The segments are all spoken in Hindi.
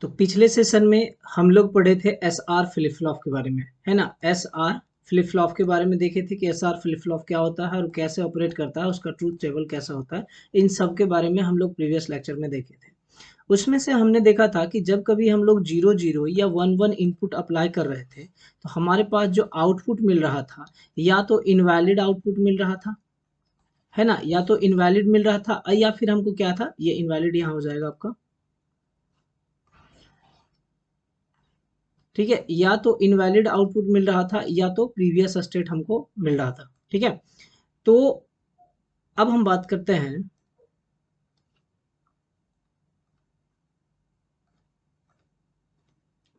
तो पिछले सेशन में हम लोग पढ़े थे एस आर फ्लिप फ्लॉप के बारे में, है ना। एस आर फ्लिप फ्लॉप के बारे में देखे थे कि एस आर फ्लिप फ्लॉप क्या होता है और कैसे ऑपरेट करता है, उसका ट्रूथ टेबल कैसा होता है। इन सब के बारे में हम लोग प्रीवियस लेक्चर में देखे थे। उसमें से हमने देखा था कि जब कभी हम लोग 0 0 या 1 1 इनपुट अप्लाई कर रहे थे तो हमारे पास जो आउटपुट मिल रहा था या तो इनवैलिड आउटपुट मिल रहा था, है ना, या तो इनवैलिड मिल रहा था या फिर हमको क्या था, ये इनवैलिड यहाँ हो जाएगा आपका, ठीक है, या तो इनवैलिड आउटपुट मिल रहा था या तो प्रीवियस स्टेट हमको मिल रहा था। ठीक है, तो अब हम बात करते हैं,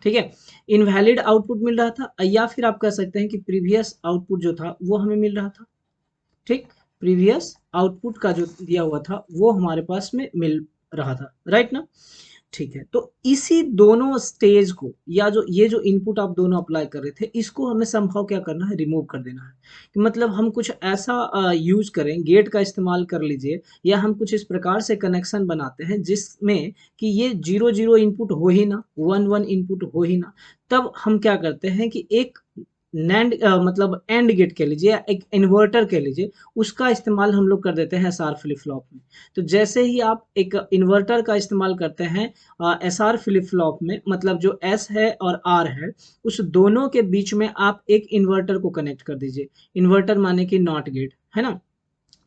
ठीक है, इनवैलिड आउटपुट मिल रहा था या फिर आप कह सकते हैं कि प्रीवियस आउटपुट जो था वो हमें मिल रहा था। ठीक, प्रीवियस आउटपुट का जो दिया हुआ था वो हमारे पास में मिल रहा था, राइट ना। ठीक है, तो इसी दोनों स्टेज को या जो ये जो इनपुट आप दोनों अप्लाई कर रहे थे इसको हमें संभव क्या करना है, रिमूव कर देना है। कि मतलब हम कुछ ऐसा यूज करें, गेट का इस्तेमाल कर लीजिए, या हम कुछ इस प्रकार से कनेक्शन बनाते हैं जिसमें कि ये 0 0 इनपुट हो ही ना, 1 1 इनपुट हो ही ना। तब हम क्या करते हैं कि एक नैंड मतलब एंड गेट कह लीजिए या एक इन्वर्टर कह लीजिए, उसका इस्तेमाल हम लोग कर देते हैं एसआर फ्लिप फ्लॉप में। तो जैसे ही आप एक इन्वर्टर का इस्तेमाल करते हैं एसआर फ्लिप फ्लॉप में, मतलब जो एस है और आर है उस दोनों के बीच में आप एक इन्वर्टर को कनेक्ट कर दीजिए। इन्वर्टर माने कि नॉट गेट, है ना।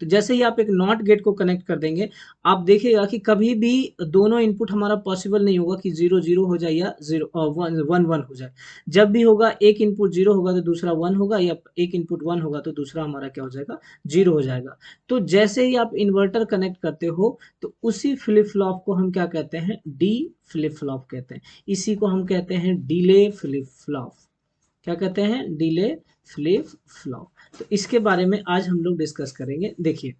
तो जैसे ही आप एक नॉट गेट को कनेक्ट कर देंगे, आप देखिएगा कि कभी भी दोनों इनपुट हमारा पॉसिबल नहीं होगा कि 0 0 हो जाए या 1 1 हो जाए। जब भी होगा एक इनपुट 0 होगा तो दूसरा 1 होगा, या एक इनपुट 1 होगा तो दूसरा हमारा क्या हो जाएगा, 0 हो जाएगा। तो जैसे ही आप इन्वर्टर कनेक्ट करते हो तो उसी फ्लिप फ्लॉप को हम क्या कहते हैं, डी फ्लिप फ्लॉप कहते हैं। इसी को हम कहते हैं डिले फ्लिप फ्लॉप। क्या कहते हैं, डिले फ्लिप फ्लॉप। तो इसके बारे में आज हम लोग डिस्कस करेंगे। देखिए,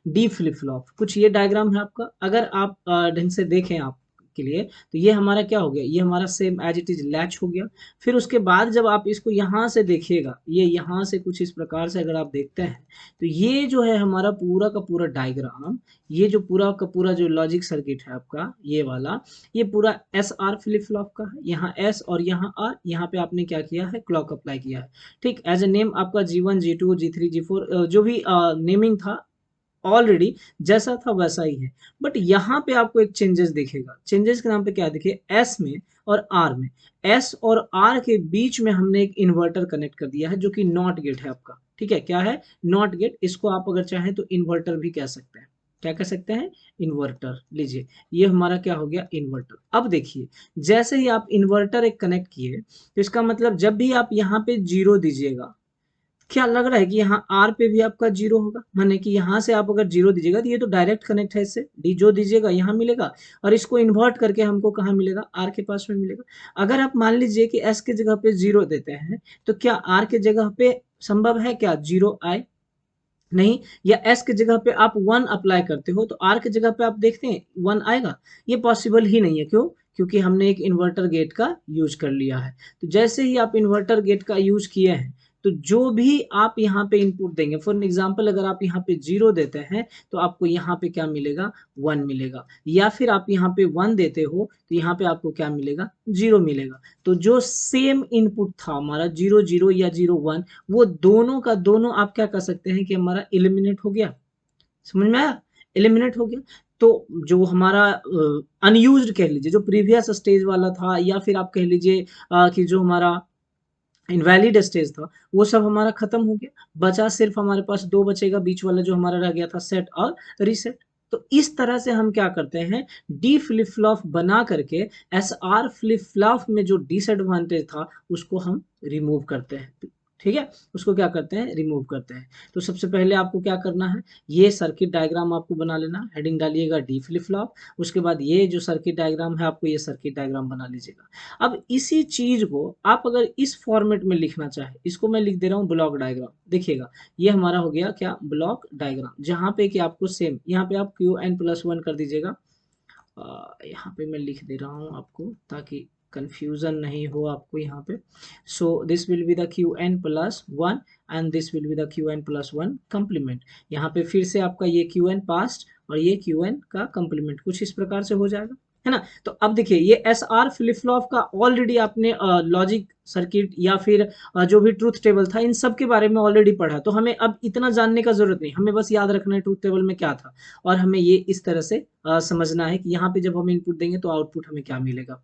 डी फ्लिप फ्लॉप कुछ ये डायग्राम है आपका, अगर आप ढंग से देखें आप के लिए, तो ये हमारा क्या हो गया, ये हमारा same as it is latch हो गया। फिर उसके बाद जब आप इसको यहाँ से देखिएगा, ये यहाँ से कुछ इस प्रकार से अगर आप देखते हैं तो ये जो है हमारा पूरा का पूरा डायग्राम, ये जो पूरा का पूरा जो लॉजिक सर्किट है आपका ये वाला, ये पूरा एस आर फ्लिप फ्लॉप का है। यहाँ एस और यहाँ आर, यहाँ पे आपने क्या किया है, क्लॉक अप्लाई किया है। ठीक, एज ए नेम आपका G1 G2 G3 G4 जो भी नेमिंग था ऑलरेडी जैसा था वैसा ही है। बट यहाँ पे आपको एक चेंजेस दिखेगा। चेंजेस के नाम पे क्या दिखे, एस में और आर में, एस और आर के बीच में हमने एक इन्वर्टर कनेक्ट कर दिया है जो कि नॉट गेट है आपका। ठीक है, क्या है, नॉट गेट। इसको आप अगर चाहें तो इन्वर्टर भी कह सकते हैं। क्या कह सकते हैं, इन्वर्टर। लीजिए, ये हमारा क्या हो गया, इन्वर्टर। अब देखिए, जैसे ही आप इन्वर्टर एक कनेक्ट किए तो इसका मतलब जब भी आप यहाँ पे 0 दीजिएगा, क्या लग रहा है कि यहाँ आर पे भी आपका 0 होगा। माने कि यहाँ से आप अगर 0 दीजिएगा तो ये तो डायरेक्ट कनेक्ट है इससे, डी जो दीजिएगा यहाँ मिलेगा और इसको इन्वर्ट करके हमको कहाँ मिलेगा, आर के पास में मिलेगा। अगर आप मान लीजिए कि एस के जगह पे 0 देते हैं तो क्या आर के जगह पे संभव है क्या 0 आए, नहीं। या एस के जगह पे आप 1 अप्लाई करते हो तो आर के जगह पे आप देखते हैं 1 आएगा, ये पॉसिबल ही नहीं है। क्यों, क्योंकि हमने एक इन्वर्टर गेट का यूज कर लिया है। तो जैसे ही आप इन्वर्टर गेट का यूज किए हैं तो जो भी आप यहाँ पे इनपुट देंगे, फॉर एग्जांपल अगर आप यहाँ पे 0 देते हैं तो आपको यहाँ पे क्या मिलेगा, 1 मिलेगा। या फिर आप यहाँ पे 1 देते हो तो यहाँ पे आपको क्या मिलेगा, 0 मिलेगा। तो जो सेम इनपुट था हमारा 0 0 या 0 1, वो दोनों का दोनों आप क्या कर सकते हैं कि हमारा एलिमिनेट हो गया। समझ में आया, एलिमिनेट हो गया। तो जो हमारा अनयूज्ड कह लीजिए, जो प्रीवियस स्टेज वाला था, या फिर आप कह लीजिए कि जो हमारा इनवैलिड स्टेज था, वो सब हमारा खत्म हो गया। बचा सिर्फ हमारे पास 2 बचेगा, बीच वाला जो हमारा रह गया था, सेट और रीसेट। तो इस तरह से हम क्या करते हैं, डी फ्लिप फ्लॉप बना करके एस आर फ्लिप फ्लॉप में जो डिसएडवांटेज था उसको हम रिमूव करते हैं। ठीक है, उसको क्या करते हैं, रिमूव करते हैं। तो सबसे पहले आपको क्या करना है, ये सर्किट डायग्राम आपको बना लेना, हेडिंग डालिएगा डी फ्लिप फ्लॉप। उसके बाद ये जो सर्किट डायग्राम है आपको ये सर्किट डायग्राम बना लीजिएगा। अब इसी चीज को आप अगर इस फॉर्मेट में लिखना चाहे, इसको मैं लिख दे रहा हूँ ब्लॉक डायग्राम। देखिएगा, ये हमारा हो गया क्या, ब्लॉक डायग्राम, जहां पे कि आपको सेम यहाँ पे आप Qn+1 कर दीजिएगा। यहाँ पे मैं लिख दे रहा हूँ आपको ताकि कंफ्यूजन नहीं हो आपको यहाँ पे। So this will be the Qn+1 and this will be the Qn+1 complement. यहाँ पे फिर से आपका ये Qn पास्ट और ये Qn का कंप्लीमेंट कुछ इस प्रकार से हो जाएगा। है ना। तो अब देखिए ये एस आर फ्लिप फ्लॉप का ऑलरेडी आपने लॉजिक सर्किट या फिर जो भी ट्रूथ टेबल था इन सब के बारे में ऑलरेडी पढ़ा, तो हमें अब इतना जानने का जरूरत नहीं, हमें बस याद रखना है ट्रूथ टेबल में क्या था, और हमें ये इस तरह से समझना है कि यहाँ पे जब हम इनपुट देंगे तो आउटपुट हमें क्या मिलेगा।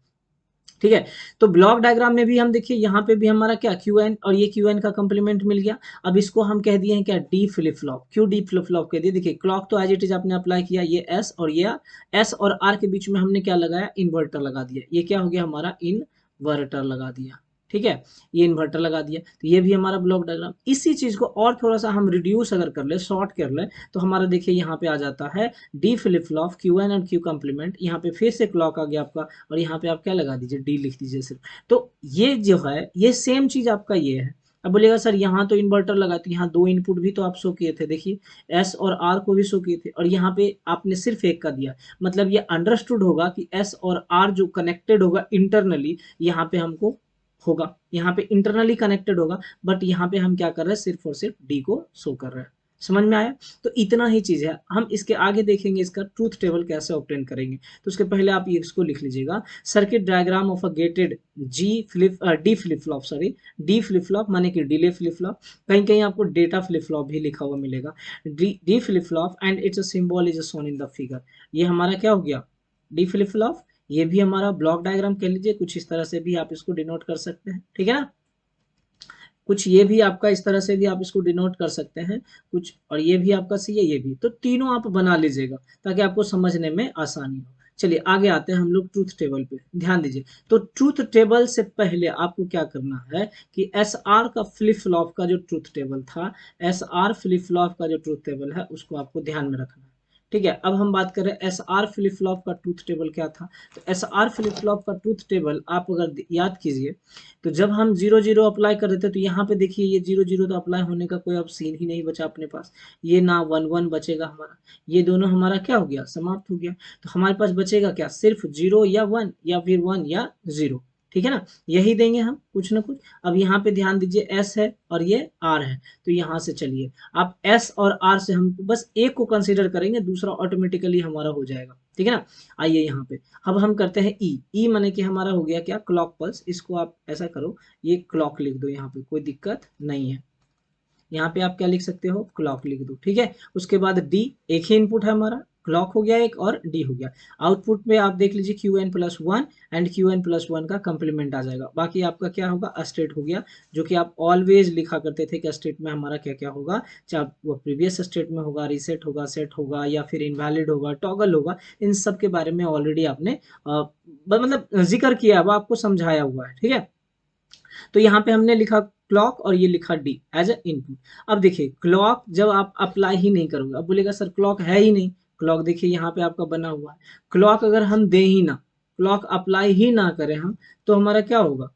ठीक है, तो ब्लॉक डायग्राम में भी हम देखिए यहाँ पे भी हमारा क्या क्यू एन, और ये क्यू एन का कंप्लीमेंट मिल गया। अब इसको हम कह दिए हैं क्या, डी फ्लिप फ्लॉप। क्यों डी फ्लिप फ्लॉप कह दिए, देखिए क्लॉक तो एज इट इज आपने अप्लाई किया, ये एस और ये एस और आर के बीच में हमने क्या लगाया, इन्वर्टर लगा दिया, ये क्या हो गया हमारा इनवर्टर लगा दिया। ठीक है, ये इन्वर्टर लगा दिया, तो ये भी हमारा ब्लॉक डायग्राम। इसी चीज को और थोड़ा सा हम रिड्यूस अगर कर ले, शॉर्ट कर ले, तो हमारा देखिए यहाँ पे आ जाता है D flip flop Q n and Q complement, यहाँ पे फिर से क्लॉक आ गया आपका, और यहाँ पे आप क्या लगा दीजिए, डी लिख दीजिए सिर्फ। तो ये जो है ये सेम चीज आपका ये है। अब बोलेगा सर यहाँ तो इन्वर्टर लगा, तो यहाँ दो इनपुट भी तो आप शो किए थे, देखिए एस और आर को भी शो किए थे, और यहाँ पे आपने सिर्फ एक का दिया, मतलब ये अंडरस्टूड होगा कि एस और आर जो कनेक्टेड होगा इंटरनली, यहाँ पे हमको होगा, यहाँ पे इंटरनली कनेक्टेड होगा, बट यहाँ पे हम क्या कर रहे हैं, सिर्फ और सिर्फ डी को शो कर रहे हैं। समझ में आया, तो इतना ही चीज है। हम इसके आगे देखेंगे इसका ट्रूथ टेबल कैसे ऑब्टेन करेंगे, तो उसके पहले आप ये इसको लिख लीजिएगा, circuit diagram of a gated D flip flop, sorry D flip flop माने कि डिले फ्लिप फ्लॉप, कहीं कहीं आपको डेटा फ्लिप फ्लॉप भी लिखा हुआ मिलेगा, D flip flop and it's a symbol is shown in the figure. ये हमारा क्या हो गया, डी फ्लिप फ्लॉप, ये भी हमारा ब्लॉक डायग्राम कह लीजिए, कुछ इस तरह से भी आप इसको डिनोट कर सकते हैं। ठीक है ना, कुछ ये भी आपका इस तरह से भी आप इसको डिनोट कर सकते हैं कुछ, और ये भी आपका सही है, ये भी, तो तीनों आप बना लीजिएगा ताकि आपको समझने में आसानी हो। चलिए आगे आते हैं हम लोग ट्रूथ टेबल पे, ध्यान दीजिए। तो ट्रूथ टेबल से पहले आपको क्या करना है कि एस आर का फ्लिप फ्लॉप का जो ट्रूथ टेबल था, एस आर फ्लिप फ्लॉप का जो ट्रूथ टेबल है उसको आपको ध्यान में रखना है। ठीक है, अब हम बात करें एस आर फ्लिप फ्लॉप का ट्रूथ टेबल क्या था। तो एस आर फ्लिप फ्लॉप का ट्रूथ टेबल आप अगर याद कीजिए, तो जब हम 0 0 अप्लाई कर रहे थे, तो यहाँ पे देखिए ये 0 0 तो अप्लाई होने का कोई अब सीन ही नहीं बचा अपने पास, ये ना 1 1 बचेगा हमारा, ये दोनों हमारा क्या हो गया, समाप्त हो गया। तो हमारे पास बचेगा क्या, सिर्फ 0 या 1, या फिर 1 या 0। ठीक है ना, यही देंगे हम कुछ ना कुछ। अब यहाँ पे ध्यान दीजिए, एस है और ये आर है, तो यहाँ से चलिए आप एस और आर से हम बस एक को कंसिडर करेंगे, दूसरा ऑटोमेटिकली हमारा हो जाएगा। ठीक है ना, आइए यहाँ पे अब हम करते हैं ई माने कि हमारा हो गया क्या, क्लॉक पल्स। इसको आप ऐसा करो, ये क्लॉक लिख दो, यहाँ पे कोई दिक्कत नहीं है, यहाँ पे आप क्या लिख सकते हो, क्लॉक लिख दो। ठीक है, उसके बाद डी, एक ही इनपुट है हमारा, क्लॉक हो गया एक और डी हो गया। आउटपुट में आप देख लीजिए Q N plus one and Q N plus one का कंप्लीमेंट आ जाएगा। बाकी आपका क्या होगा, स्टेट हो गया, जो कि आप ऑलवेज लिखा करते थे कि स्टेट में हमारा क्या क्या होगा, चाहे वो प्रीवियस स्टेट में होगा, रीसेट होगा, सेट होगा, या फिर इनवैलिड होगा, टॉगल होगा, इन सब के बारे में ऑलरेडी आपने मतलब जिक्र किया, वो आपको समझाया हुआ है। ठीक है, तो यहाँ पे हमने लिखा क्लॉक और ये लिखा डी एज ए इनपुट। अब देखिए क्लॉक जब आप अप्लाई ही नहीं करोगे, अब बोलेगा सर क्लॉक है ही नहीं, क्लॉक देखिए यहाँ पे आपका बना हुआ है, क्लॉक अगर हम दे ही ना, क्लॉक अप्लाई ही ना करें हम, तो हमारा क्या होगा,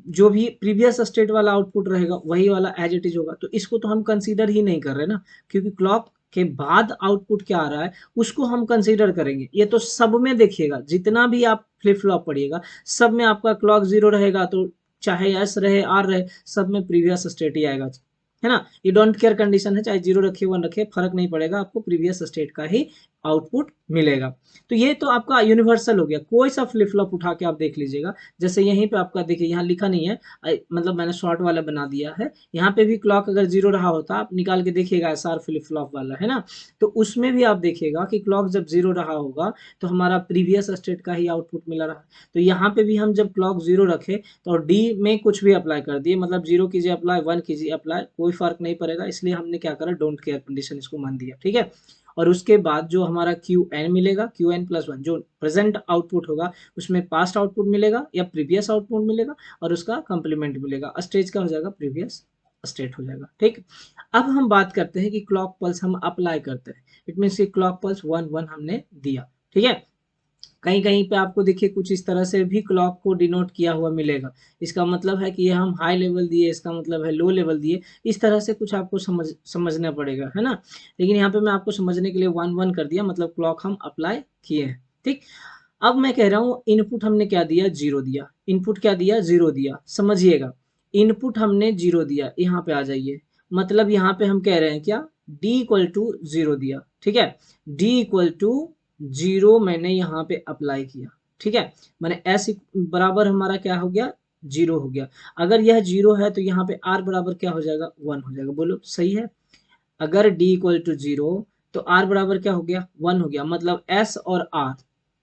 जो भी प्रीवियस स्टेट वाला आउटपुट रहेगा वही वाला एज इट इज होगा, तो इसको तो हम कंसीडर ही नहीं कर रहे ना, क्योंकि क्लॉक के बाद आउटपुट क्या आ रहा है उसको हम कंसीडर करेंगे। ये तो सब में देखिएगा, जितना भी आप फ्लिप फ्लॉप पढ़िएगा सब में आपका क्लॉक 0 रहेगा, तो चाहे एस रहे आर रहे, सब में प्रीवियस स्टेट ही आएगा, है ना। ये डोंट केयर कंडीशन है, चाहे 0 रखे 1 रखे फर्क नहीं पड़ेगा, आपको प्रीवियस स्टेट का ही आउटपुट मिलेगा। तो ये तो आपका यूनिवर्सल हो गया, कोई सा फ्लिप फ्लॉप उठा के आप देख लीजिएगा, जैसे यहीं पे आपका देखिए यहाँ लिखा नहीं है, मतलब मैंने शॉर्ट वाला बना दिया है, यहाँ पे भी क्लॉक अगर 0 रहा होता आप निकाल के देखिएगा, एस आर फ्लिप फ्लॉप वाला है ना, तो उसमें भी आप देखिएगा कि क्लॉक जब 0 रहा होगा तो हमारा प्रीवियस स्टेट का ही आउटपुट मिला रहा। तो यहाँ पे भी हम जब क्लॉक 0 रखे तो डी में कुछ भी अप्लाई कर दिए, मतलब 0 कीजिए अप्लाई, 1 कीजिए अप्लाई, कोई फर्क नहीं पड़ेगा, इसलिए हमने क्या करा, डोंट केयर कंडीशन इसको मान दिया। ठीक है, और उसके बाद जो हमारा क्यू एन मिलेगा, क्यू एन प्लस वन, जो प्रेजेंट आउटपुट होगा उसमें पास्ट आउटपुट मिलेगा या प्रीवियस आउटपुट मिलेगा, और उसका कंप्लीमेंट मिलेगा, स्टेज का हो जाएगा प्रीवियस स्टेट हो जाएगा। ठीक, अब हम बात करते हैं कि क्लॉक पल्स हम अप्लाई करते हैं, इट मीन कि क्लॉक पल्स 1 1 हमने दिया। ठीक है, कहीं कहीं पे आपको देखिए कुछ इस तरह से भी क्लॉक को डिनोट किया हुआ मिलेगा, इसका मतलब है कि ये हम हाई लेवल दिए, इसका मतलब है लो लेवल दिए, इस तरह से कुछ आपको समझना पड़ेगा, है ना। लेकिन यहाँ पे मैं आपको समझने के लिए 1 1 कर दिया, मतलब क्लॉक हम अप्लाई किए हैं। ठीक, अब मैं कह रहा हूँ इनपुट हमने क्या दिया, 0 दिया, इनपुट क्या दिया, 0 दिया, समझिएगा, इनपुट हमने 0 दिया, यहाँ पे आ जाइए, मतलब यहाँ पे हम कह रहे हैं क्या, d इक्वल टू 0 दिया। ठीक है, d इक्वल टू 0 मैंने यहाँ पे अप्लाई किया। ठीक है, माने एस बराबर हमारा क्या हो गया, 0 हो गया। अगर यह 0 है तो यहाँ पे आर बराबर क्या हो जाएगा, 1 हो जाएगा। बोलो सही है। अगर डी इक्वल टू 0 तो आर बराबर क्या हो गया, 1 हो गया। मतलब एस और आर,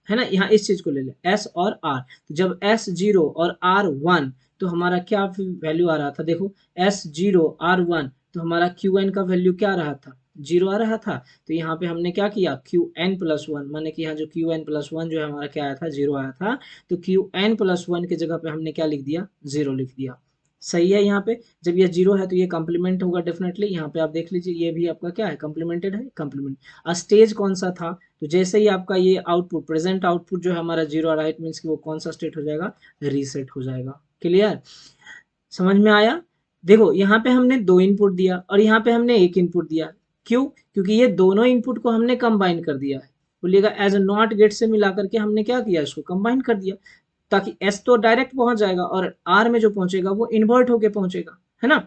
है ना, यहाँ इस चीज को ले ले, एस और आर। तो जब एस 0 और आर 1 तो हमारा क्या वैल्यू आ रहा था, देखो एस 0 आर 1 तो हमारा क्यू एन का वैल्यू क्या आ रहा था, 0 आ रहा था। तो यहाँ पे हमने क्या किया, क्यू एन प्लस 1, माने कि यहाँ जो क्यू एन प्लस 1 जो है हमारा क्या आया था, 0 आया था। तो क्यू एन प्लस 1 की जगह पे हमने क्या लिख दिया, 0 लिख दिया। सही है। यहाँ पे जब ये 0 है तो ये कंप्लीमेंट होगा डेफिनेटली। यहाँ पे आप देख लीजिए ये भी आपका क्या है, कंप्लीमेंटेड है, कंप्लीमेंट। स्टेज कौन सा था, तो जैसे ही आपका ये आउटपुट, प्रेजेंट आउटपुट जो है हमारा 0 आ रहा है, इट मीन्स कि वो कौन सा स्टेट हो जाएगा, रीसेट हो जाएगा। क्लियर, समझ में आया। देखो यहाँ पे हमने 2 इनपुट दिया और यहाँ पे हमने 1 इनपुट दिया। क्यों, क्योंकि ये दोनों इनपुट को हमने कंबाइन कर दिया है। बोलिएगा एज अ नॉट गेट से मिला करके हमने क्या किया, इसको कंबाइन कर दिया, ताकि एस तो डायरेक्ट पहुंच जाएगा और आर में जो पहुंचेगा वो इन्वर्ट होके पहुंचेगा, है ना।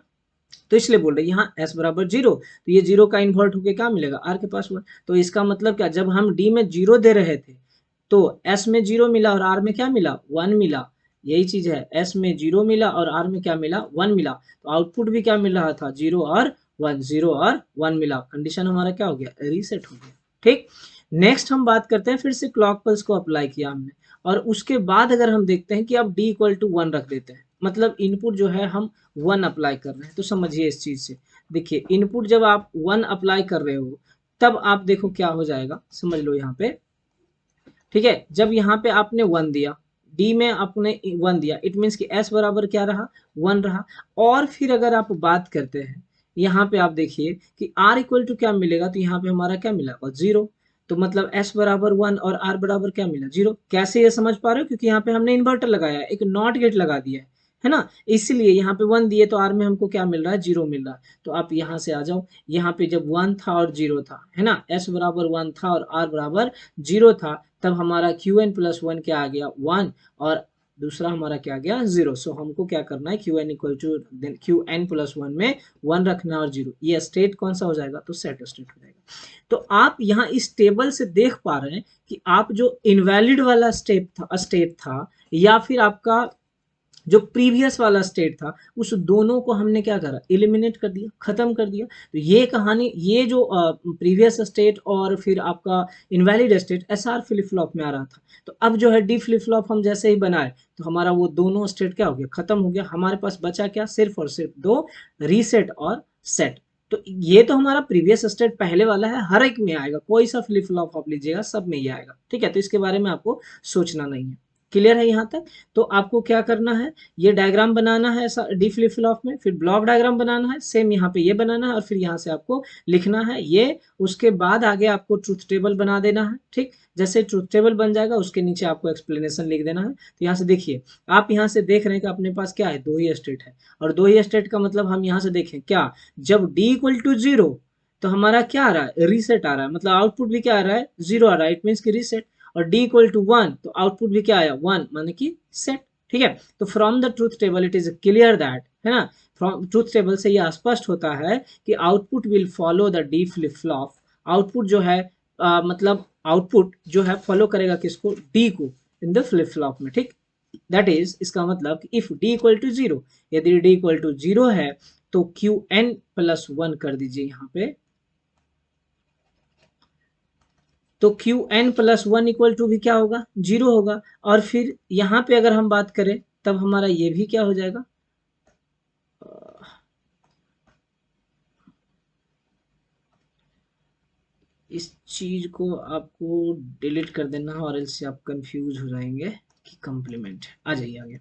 तो इसलिए बोल रहे यहाँ एस बराबर 0, तो ये 0 का इन्वर्ट होके क्या मिलेगा, आर के पास हुआ। तो इसका मतलब क्या, जब हम डी में 0 दे रहे थे तो एस में 0 मिला और आर में क्या मिला, 1 मिला। यही चीज है, एस में 0 मिला और आर में क्या मिला, 1 मिला। तो आउटपुट भी क्या मिल रहा था, 0 और 1, 0 और 1 मिला। कंडीशन हमारा क्या हो गया, रीसेट हो गया। ठीक, नेक्स्ट हम बात करते हैं, फिर से क्लॉक पल्स को अप्लाई किया हमने और उसके बाद अगर हम देखते हैं कि अब डी इक्वल टू 1 रख देते हैं, मतलब इनपुट जो है हम 1 अप्लाई कर रहे हैं। तो समझिए इस चीज से, देखिए इनपुट जब आप 1 अप्लाई कर रहे हो तब आप देखो क्या हो जाएगा, समझ लो यहाँ पे। ठीक है, जब यहाँ पे आपने 1 दिया, डी में आपने 1 दिया, इट मीन्स कि एस बराबर क्या रहा, 1 रहा। और फिर अगर आप बात करते हैं यहाँ पे, आप देखिए कि आर इक्वल टू क्या मिलेगा, तो यहाँ पे हमारा क्या मिला, 0। तो मतलब एस बराबर 1 और आर बराबर क्या मिला, 0। कैसे ये समझ पा रहे हो, क्योंकि यहाँ पे हमने इन्वर्टर लगाया है, एक नॉट गेट लगा दिया है ना। इसलिए यहाँ पे 1 दिए तो आर में हमको क्या मिल रहा है, 0 मिल रहा है। तो आप यहाँ से आ जाओ, यहाँ पे जब 1 था और 0 था, है ना, एस बराबर 1 था और आर बराबर 0 था, तब हमारा क्यू एन प्लस 1 क्या आ गया, 1, और दूसरा हमारा क्या आ गया, 0। सो हमको क्या करना है, Q n equal to Q N plus 1 में 1 रखना और 0। ये स्टेट कौन सा हो जाएगा, तो सेट स्टेट हो जाएगा। तो आप यहाँ इस टेबल से देख पा रहे हैं कि आप जो इनवैलिड वाला स्टेट था या फिर आपका जो प्रीवियस वाला स्टेट था, उस दोनों को हमने क्या करा, एलिमिनेट कर दिया, खत्म कर दिया। तो ये कहानी, ये जो प्रीवियस स्टेट और फिर आपका invalid state SR flip flop में आ रहा था। तो अब जो है डी फ्लिप फ्लॉप हम जैसे ही बनाए तो हमारा वो दोनों स्टेट क्या हो गया, खत्म हो गया। हमारे पास बचा क्या, सिर्फ और सिर्फ 2, रीसेट और सेट। तो ये तो हमारा प्रीवियस स्टेट पहले वाला है, हर एक में आएगा, कोई सा फ्लिप फ्लॉप आप लीजिएगा सब में ही आएगा। ठीक है, तो इसके बारे में आपको सोचना नहीं है। क्लियर है यहाँ तक। तो आपको क्या करना है, ये डायग्राम बनाना है ऐसा डी फ्लिप फ्लॉप में, फिर ब्लॉक डायग्राम बनाना है, सेम यहाँ पे ये बनाना है और फिर यहाँ से आपको लिखना है ये। उसके बाद आगे आपको ट्रूथ टेबल बना देना है। ठीक, जैसे ट्रूथ टेबल बन जाएगा उसके नीचे आपको एक्सप्लेनेशन लिख देना है। तो यहाँ से देखिए, आप यहाँ से देख रहे हैं कि अपने पास क्या है, 2 ही स्टेट है। और 2 ही स्टेट का मतलब हम यहाँ से देखें क्या, जब डी इक्वल टू 0 तो हमारा क्या आ रहा है, रीसेट आ रहा है, मतलब आउटपुट भी क्या आ रहा है, 0 आ रहा है, इट मीन्स की रीसेट। और d इक्वल टू 1 तो आउटपुट भी क्या आया, 1, माने कि सेट। ठीक है, तो from the truth table it is clear that, है ना, फ्रॉम ट्रूथ टेबल से यह स्पष्ट होता है कि output will follow the D flip flop. Output जो है मतलब आउटपुट जो है फॉलो करेगा किसको, डी को, इन द फ्लिप फ्लॉप में। ठीक, दैट इज, इसका मतलब इफ डी इक्वल टू 0, यदि डी इक्वल टू 0 है तो क्यू एन प्लस 1 कर दीजिए यहाँ पे। तो Q N plus 1 equal to भी क्या होगा, 0 होगा। और फिर यहाँ पे अगर हम बात करें तब हमारा ये भी क्या हो जाएगा, इस चीज को आपको डिलीट कर देना और इससे आप कंफ्यूज हो जाएंगे कि कंप्लीमेंट आ जाइए आगे।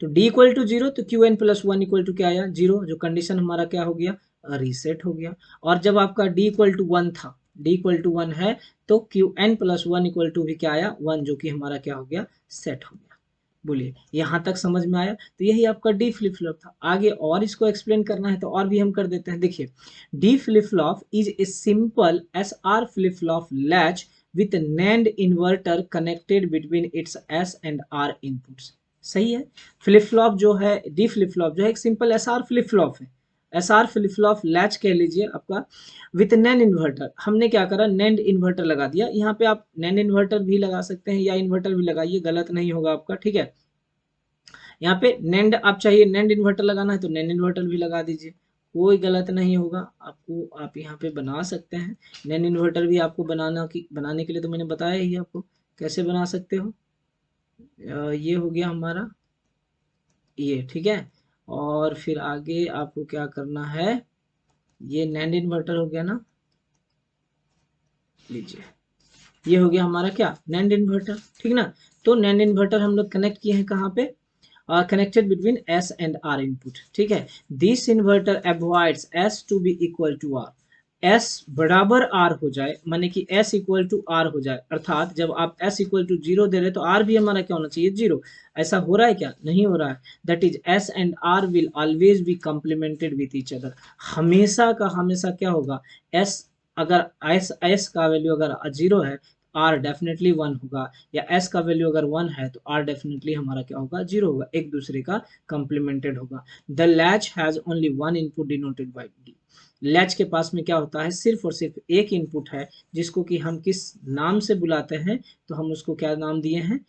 तो d इक्वल टू 0 तो Q N plus 1 equal to क्या आया, 0, जो कंडीशन हमारा क्या हो गया, रीसेट हो गया। और जब आपका d इक्वल टू 1 था, d इक्वल टू 1 है तो Q N plus 1 equal to भी क्या आया, 1, जो कि हमारा क्या हो गया, सेट हो गया। बोलिए यहाँ तक समझ में आया। तो यही आपका डी फ्लिप फ्लॉप था। आगे और इसको एक्सप्लेन करना है तो और भी हम कर देते हैं। देखिए, D flip flop is a simple S R flip flop latch with NAND inverter connected between its S and R inputs। सही है, फ्लिप फ्लॉप जो है, डी फ्लिप फ्लॉप जो है एक simple S R flip flop है। SR फ्लिप फ्लॉप लैच कह लीजिए आपका विथ नैन इन्वर्टर। हमने क्या करा, नैंड इन्वर्टर लगा दिया। यहाँ पे आप नैन इन्वर्टर भी लगा सकते हैं या इन्वर्टर भी लगाइए, गलत नहीं होगा आपका, ठीक है। यहाँ पे नैंड आप चाहिए, नैंड इन्वर्टर लगाना है तो नैंड इन्वर्टर भी लगा दीजिए, कोई गलत नहीं होगा आपको। आप यहाँ पे बना सकते हैं नैंड इन्वर्टर भी। आपको बनाने के लिए तो मैंने बताया ही आपको कैसे बना सकते हो। ये हो गया हमारा ये, ठीक है। और फिर आगे आपको क्या करना है, ये नैंड इन्वर्टर हो गया ना, लीजिए ये हो गया हमारा क्या, नैंड इन्वर्टर, ठीक ना। तो नैंड इन्वर्टर हम लोग कनेक्ट किए हैं कहाँ पे, connected between S and R input, ठीक है। This inverter avoids S to be equal to R, S बराबर आर हो जाए, माने कि एस इक्वल टू आर हो जाए, अर्थात जब आप एस इक्वल टू जीरो दे रहे तो आर भी हमारा क्या होना चाहिए, जीरो। ऐसा हो रहा है क्या, नहीं हो रहा है। That is S and R will always be complemented with each other, हमेशा का हमेशा क्या होगा, एस अगर एस एस का वैल्यू अगर जीरो है आर डेफिनेटली वन होगा, या एस का वैल्यू अगर वन है तो आर डेफिनेटली हमारा क्या होगा, जीरो होगा, एक दूसरे का कॉम्प्लीमेंटेड होगा। The latch has only one input denoted bye D, latch के पास में क्या होता है, सिर्फ और सिर्फ एक इनपुट है, जिसको कि हम किस नाम से बुलाते हैं, तो हम उसको क्या नाम दिए हैं,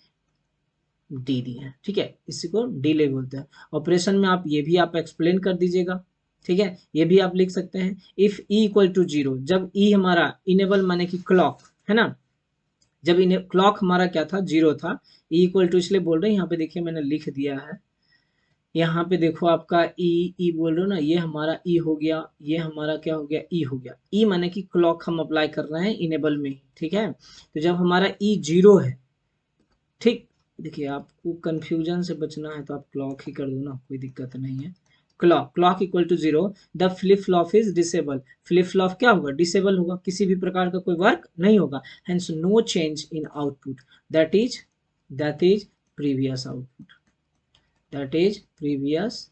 डी दिए हैं, ठीक है। इसी को डिले बोलते हैं। ऑपरेशन में आप ये भी आप एक्सप्लेन कर दीजिएगा, ठीक है। ये भी आप लिख सकते हैं, if E equal to zero, जब ई हमारा इनेबल माने कि क्लॉक है ना, जब इन्हें क्लॉक हमारा क्या था, जीरो था, ई इक्वल टू इसलिए बोल रहे हैं, यहाँ पे देखिए मैंने लिख दिया है, यहाँ पे देखो आपका ई बोल रहे हो ना, ये हमारा ई हो गया, ये हमारा क्या हो गया, ई हो गया। ई माने कि क्लॉक हम अप्लाई कर रहे हैं इनेबल में ही, ठीक है। तो जब हमारा ई जीरो है, ठीक, देखिए आपको कंफ्यूजन से बचना है तो आप क्लॉक ही कर दो ना, कोई दिक्कत नहीं है। Clock equal to zero, the flip flop is disable, flip flop क्या होगा, डिसेबल होगा, किसी भी प्रकार का कोई वर्क नहीं होगा। Hence no change in output, that is previous output, that is previous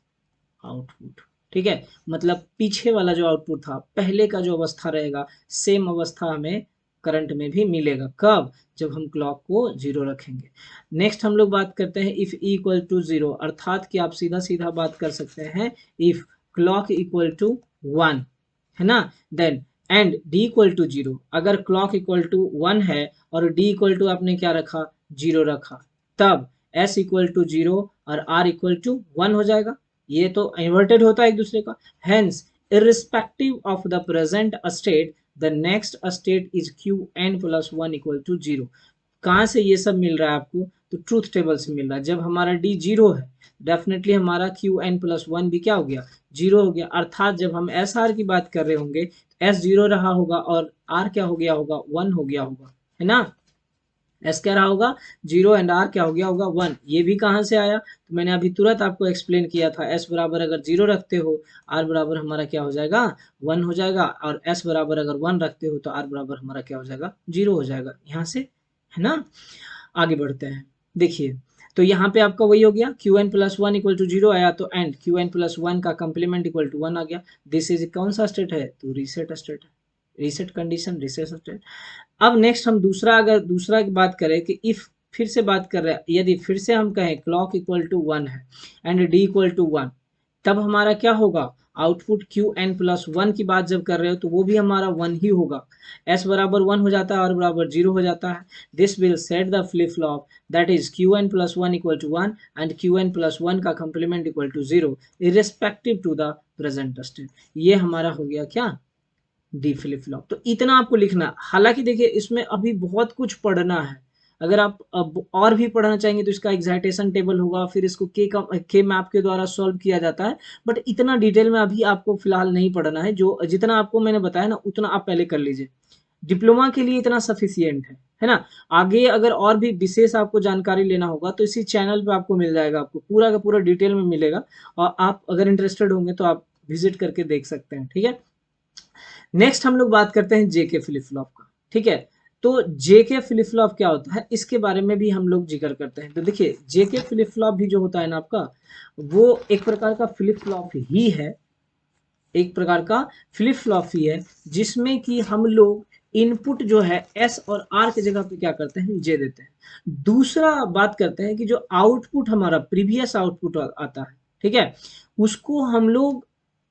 output, ठीक है। मतलब पीछे वाला जो आउटपुट था, पहले का जो अवस्था रहेगा, सेम अवस्था हमें करंट में भी मिलेगा, कब, जब हम क्लॉक को जीरो रखेंगे। नेक्स्ट हम लोग बात करते हैं if E equal to zero, अर्थात कि आप सीधा सीधा बात कर सकते हैं, if clock equal to one है ना, then and D equal to zero, अगर क्लॉक इक्वल टू वन है और डी इक्वल टू आपने क्या रखा, जीरो रखा, तब एस इक्वल टू जीरो और आर इक्वल टू वन हो जाएगा। ये तो इन्वर्टेड होता है एक दूसरे का। Hence irrespective of the present state, the next state is Q N plus one equal to zero. कहाँ से ये सब मिल रहा है आपको, तो ट्रूथ टेबल से मिल रहा है। जब हमारा डी जीरो है, डेफिनेटली हमारा क्यू एन प्लस वन भी क्या हो गया, जीरो हो गया। अर्थात जब हम एस आर की बात कर रहे होंगे, एस जीरो रहा होगा और आर क्या हो गया होगा, वन हो गया होगा, है ना। एस क्या रहा होगा, जीरो, एंड आर क्या हो गया होगा, वन। ये भी कहाँ से आया, तो मैंने अभी तुरंत आपको एक्सप्लेन किया था, एस बराबर अगर जीरो रखते हो, आर बराबर हमारा क्या हो जाएगा, वन हो जाएगा, और एस बराबर अगर वन रखते हो तो आर बराबर हमारा क्या हो जाएगा, जीरो हो जाएगा, यहाँ से, है ना। आगे बढ़ते हैं, देखिए तो यहाँ पे आपका वही हो गया, Q N plus one equal to zero आया, तो and Q N plus one का कंप्लीमेंट इक्वल टू वन आ गया। दिस इज कौन सा स्टेट है, तो रीसेट स्टेट है, रीसेट कंडीशन, रीसेट स्टेट। अब नेक्स्ट हम अगर दूसरा की बात करें कि इफ, फिर से बात कर रहे हैं, यदि फिर से हम कहें क्लॉक इक्वल टू वन है and D equal to one, तब हमारा क्या होगा, output Q N plus one की बात जब कर रहे हो तो वो भी हमारा वन ही होगा। एस बराबर वन हो जाता है और बराबर जीरो हो जाता है। This will set the flip flop that is Q N plus one equal to one and Q N plus one का complement equal to zero irrespective to the present state. ये हमारा हो गया क्या, डी फ्लिप फ्लॉप। तो इतना आपको लिखना है। हालांकि देखिए इसमें अभी बहुत कुछ पढ़ना है, अगर आप अब और भी पढ़ना चाहेंगे तो इसका एक्साइटेशन टेबल होगा, फिर इसको के मैप के द्वारा सॉल्व किया जाता है, बट इतना डिटेल में अभी आपको फिलहाल नहीं पढ़ना है। जो जितना आपको मैंने बताया ना उतना आप पहले कर लीजिए, डिप्लोमा के लिए इतना सफिशियंट है ना। आगे अगर और भी विशेष आपको जानकारी लेना होगा तो इसी चैनल पे आपको मिल जाएगा, आपको पूरा का पूरा डिटेल में मिलेगा, और आप अगर इंटरेस्टेड होंगे तो आप विजिट करके देख सकते हैं, ठीक है। नेक्स्ट हम लोग बात करते हैं जेके फ्लिप फ्लॉप का, ठीक है। तो जेके फ्लिप फ्लॉप क्या होता है, इसके बारे में भी हम लोग जिक्र करते हैं। तो देखिए जेके फ्लिप फ्लॉप भी जो होता है ना आपका, वो एक प्रकार का फ्लिप फ्लॉप ही है, एक प्रकार का फ्लिप फ्लॉप ही है, जिसमें कि हम लोग इनपुट जो है एस और आर की जगह पे क्या करते हैं, जे देते हैं। दूसरा बात करते हैं कि जो आउटपुट हमारा प्रीवियस आउटपुट आता है, ठीक है, उसको हम लोग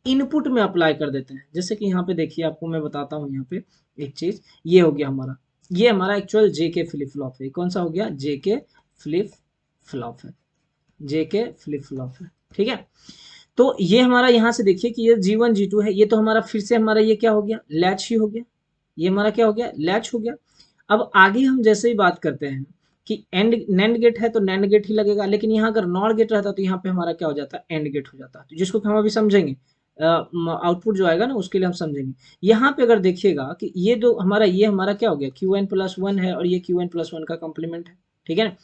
इनपुट में अप्लाई कर देते हैं। जैसे कि यहाँ पे देखिए, आपको मैं बताता हूँ यहाँ पे एक चीज, ये हो गया हमारा, ये हमारा एक्चुअल जेके फ्लिप फ्लॉप है। कौन सा हो गया? जेके फ्लिप फ्लॉप है, जेके फ्लिप फ्लॉप है, ठीक है। तो ये हमारा यहाँ से देखिए कि ये G1 G2 है, ये तो हमारा फिर से हमारा ये क्या हो गया? लैच ही हो गया, ये हमारा क्या हो गया? लैच हो गया। अब आगे हम जैसे ही बात करते हैं कि एंड नैंड गेट है तो नैंड गेट ही लगेगा, लेकिन यहाँ अगर नॉर गेट रहता तो यहाँ पे हमारा क्या हो जाता? एंड गेट हो जाता। तो जिसको हम अभी समझेंगे, आउटपुट जो आएगा ना उसके लिए हम समझेंगे। यहाँ पे अगर देखिएगा कि ये जो हमारा, ये हमारा क्या हो गया? Qn+1 है और ये Qn+1 का कॉम्प्लीमेंट है, ठीक है ना।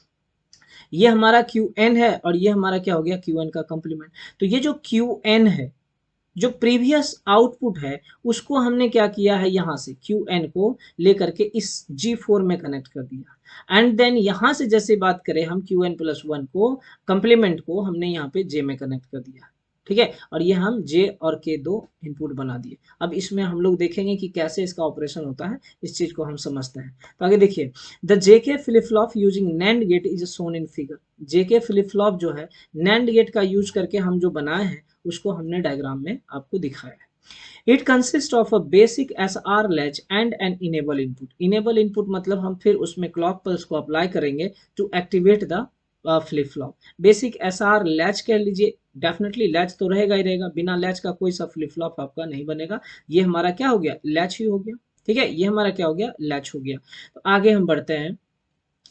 ये हमारा Qn है और ये हमारा क्या हो गया? Qn का कॉम्प्लीमेंट। तो ये जो Qn है, जो प्रीवियस आउटपुट है, उसको हमने क्या किया है? यहाँ से Qn को लेकर के इस G4 में कनेक्ट कर दिया, एंड देन यहाँ से जैसे बात करें हम Qn+1 को, कंप्लीमेंट को हमने यहाँ पे J में कनेक्ट कर दिया, ठीक है। और ये हम J और K दो इनपुट बना दिए। अब इसमें हम लोग देखेंगे कि कैसे इसका ऑपरेशन होता है, इस चीज को हम समझते हैं। तो आगे देखिए, the JK flip flop using NAND gate is shown in figure. JK flip flop जो है NAND गेट का यूज करके हम जो बनाए हैं उसको हमने डायग्राम में आपको दिखाया है। It consist of a basic SR latch and an enable input. Enable input मतलब हम फिर उसमें क्लॉक पल्स को अप्लाई करेंगे to activate the flip flop. Basic SR latch कह लीजिए, डेफिनेटली लैच तो रहेगा ही रहेगा, बिना लैच का कोई सा फ्लिप फ्लॉप आपका नहीं बनेगा। ये हमारा क्या हो गया? लैच ही हो गया, ठीक है। ये हमारा क्या हो गया? लैच हो गया। तो आगे हम बढ़ते हैं,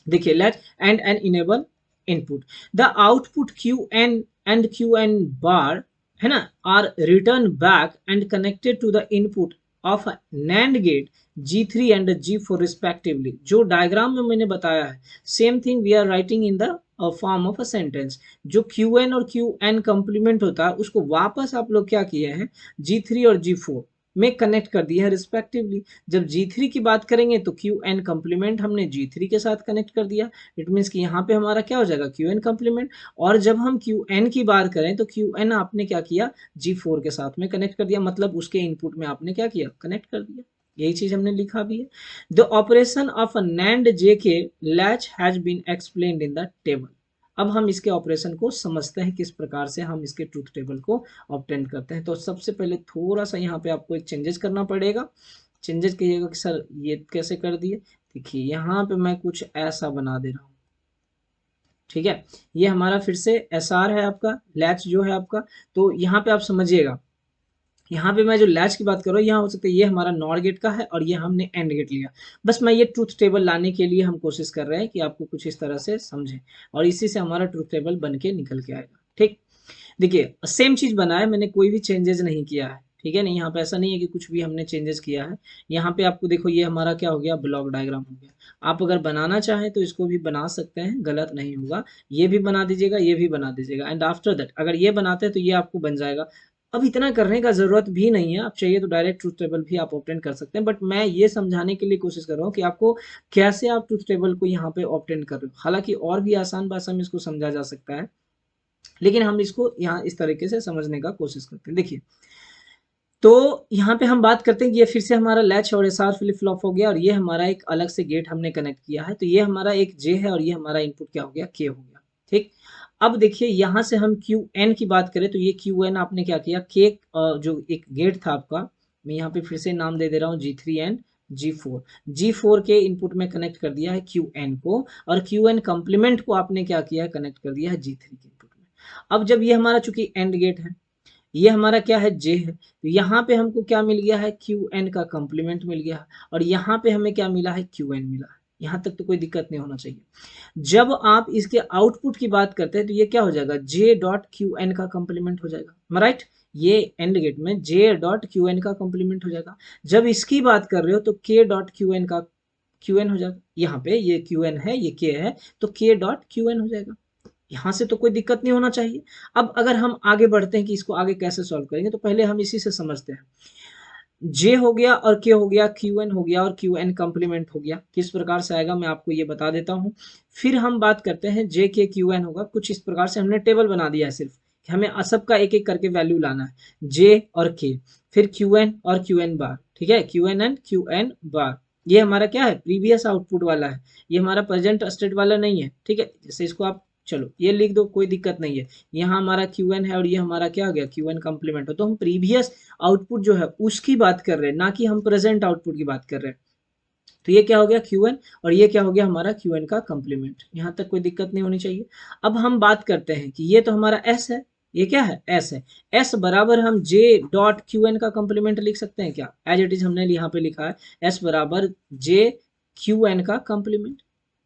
देखिए, latch and an enable input, the output Qn and Qn bar है ना, are return back and connected to the input of NAND gate G3 and G4 रिस्पेक्टिवली। जो डायग्राम में मैंने बताया है, same thing we are writing in the form of a sentence. जो Qn और Qn कंप्लीमेंट होता है उसको वापस आप लोग क्या किए हैं? G3 और G4 में कनेक्ट कर दिया है रिस्पेक्टिवली। जब G3 की बात करेंगे तो Qn कंप्लीमेंट हमने G3 के साथ कनेक्ट कर दिया। इट मीन्स कि यहाँ पे हमारा क्या हो जाएगा? Qn complement. और जब हम Qn की बात करें तो Qn आपने क्या किया? G4 के साथ में कनेक्ट कर दिया, मतलब उसके इनपुट में आपने क्या किया? कनेक्ट कर दिया। यही चीज हमने लिखा भी है। The operation of a NAND JK latch has been explained in the table. अब हम इसके ऑपरेशन को समझते हैं, किस प्रकार से हम इसके ट्रूथ टेबल को ऑब्टेन करते हैं। तो सबसे पहले थोड़ा सा यहाँ पे आपको एक चेंजेस करना पड़ेगा। चेंजेस कीजिएगा कि सर ये कैसे कर दिए? देखिए, यहाँ पे मैं कुछ ऐसा बना दे रहा हूँ, ठीक है। ये हमारा फिर से SR है आपका, लैच जो है आपका। तो यहाँ पे आप समझिएगा, यहाँ पे मैं जो लैच की बात कर रहा हूँ, यहाँ हो सकता है ये हमारा नॉर गेट का है और ये हमने एंड गेट लिया। बस मैं ये ट्रूथ टेबल लाने के लिए हम कोशिश कर रहे हैं कि आपको कुछ इस तरह से समझें, और इसी से हमारा ट्रूथ टेबल बन के निकल के आएगा, ठीक। देखिए, सेम चीज बना है, मैंने कोई भी चेंजेस नहीं किया है, ठीक है। नहीं, यहाँ पे ऐसा नहीं है कि कुछ भी हमने चेंजेस किया है। यहाँ पे आपको देखो, ये हमारा क्या हो गया? ब्लॉक डायग्राम हो गया। आप अगर बनाना चाहें तो इसको भी बना सकते हैं, गलत नहीं होगा। ये भी बना दीजिएगा, ये भी बना दीजिएगा, एंड आफ्टर दैट अगर ये बनाते हैं तो ये आपको बन जाएगा। अब इतना करने का जरूरत भी नहीं है, आप चाहिए तो डायरेक्ट ट्रूथ टेबल भी आप ऑब्टेन कर सकते हैं, बट मैं ये समझाने के लिए कोशिश कर रहा हूँ कि आपको कैसे आप ट्रूथ टेबल को यहाँ पे ऑब्टेन कर रहे हो। हालांकि और भी आसान भाषा में इसको समझा जा सकता है, लेकिन हम इसको यहाँ इस तरीके से समझने का कोशिश करते हैं। देखिए, तो यहाँ पे हम बात करते हैं कि ये फिर से हमारा लैच और SR फ्लिप फ्लॉप हो गया, और ये हमारा एक अलग से गेट हमने कनेक्ट किया है। तो ये हमारा एक J है और ये हमारा इनपुट क्या हो गया? K हो गया, ठीक। अब देखिए, यहाँ से हम Qn की बात करें तो ये Qn आपने क्या किया? K जो एक गेट था आपका, मैं यहाँ पे फिर से नाम दे दे रहा हूँ G3 एंड G4। G4 के इनपुट में कनेक्ट कर दिया है Qn को, और Qn कंप्लीमेंट को आपने क्या किया है? कनेक्ट कर दिया है G3 के इनपुट में। अब जब ये हमारा चूंकि एंड गेट है, ये हमारा क्या है? J है, तो यहाँ पे हमको क्या मिल गया है? Qn का कॉम्प्लीमेंट मिल गया है, और यहाँ पे हमें क्या मिला है? Qn मिला है। यहाँ तक तो कोई दिक्कत नहीं होना चाहिए। जब आप इसके आउटपुट की बात करते हैं तो ये क्या हो जाएगा? J.Qn का कॉम्प्लीमेंट हो जाएगा, राइट। ये एंड गेट में J.Qn का कॉम्प्लीमेंट हो जाएगा। जब इसकी बात कर रहे हो तो K.Qn का Qn हो जाएगा। यहाँ पे ये Qn है, ये K है, तो K.Qn हो जाएगा। यहाँ से तो कोई दिक्कत नहीं होना चाहिए। अब अगर हम आगे बढ़ते हैं कि इसको आगे कैसे सॉल्व करेंगे, तो पहले हम इसी से समझते हैं। J हो गया और K हो गया, Qn हो गया और Qn कंप्लीमेंट हो गया। किस प्रकार से आएगा मैं आपको ये बता देता हूँ। फिर हम बात करते हैं J K Qn होगा कुछ इस प्रकार से। हमने टेबल बना दिया है सिर्फ कि हमें सबका एक एक करके वैल्यू लाना है, J और K, फिर Qn और Qn बार, ठीक है। Qn एंड Qn बार, ये हमारा क्या है? प्रीवियस आउटपुट वाला है, ये हमारा प्रेजेंट स्टेट वाला नहीं है, ठीक है। जैसे इसको आप चलो ये लिख दो, कोई दिक्कत नहीं है। यहाँ हमारा Qn है और ये हमारा क्या हो गया, Qn कॉम्प्लीमेंट हो। तो हम प्रीवियस आउटपुट जो है उसकी बात कर रहे हैं, ना कि हम प्रेजेंट आउटपुट की बात कर रहे हैं। तो ये क्या हो गया Qn, और ये क्या हो गया हमारा Qn का कॉम्प्लीमेंट। यहाँ तक कोई दिक्कत नहीं होनी चाहिए। अब हम बात करते हैं कि ये तो हमारा S है, ये क्या है, S है। S बराबर हम J डॉट Qn का कॉम्प्लीमेंट लिख सकते हैं क्या, एज इट इज हमने यहाँ पे लिखा है S बराबर J Qn का कॉम्प्लीमेंट,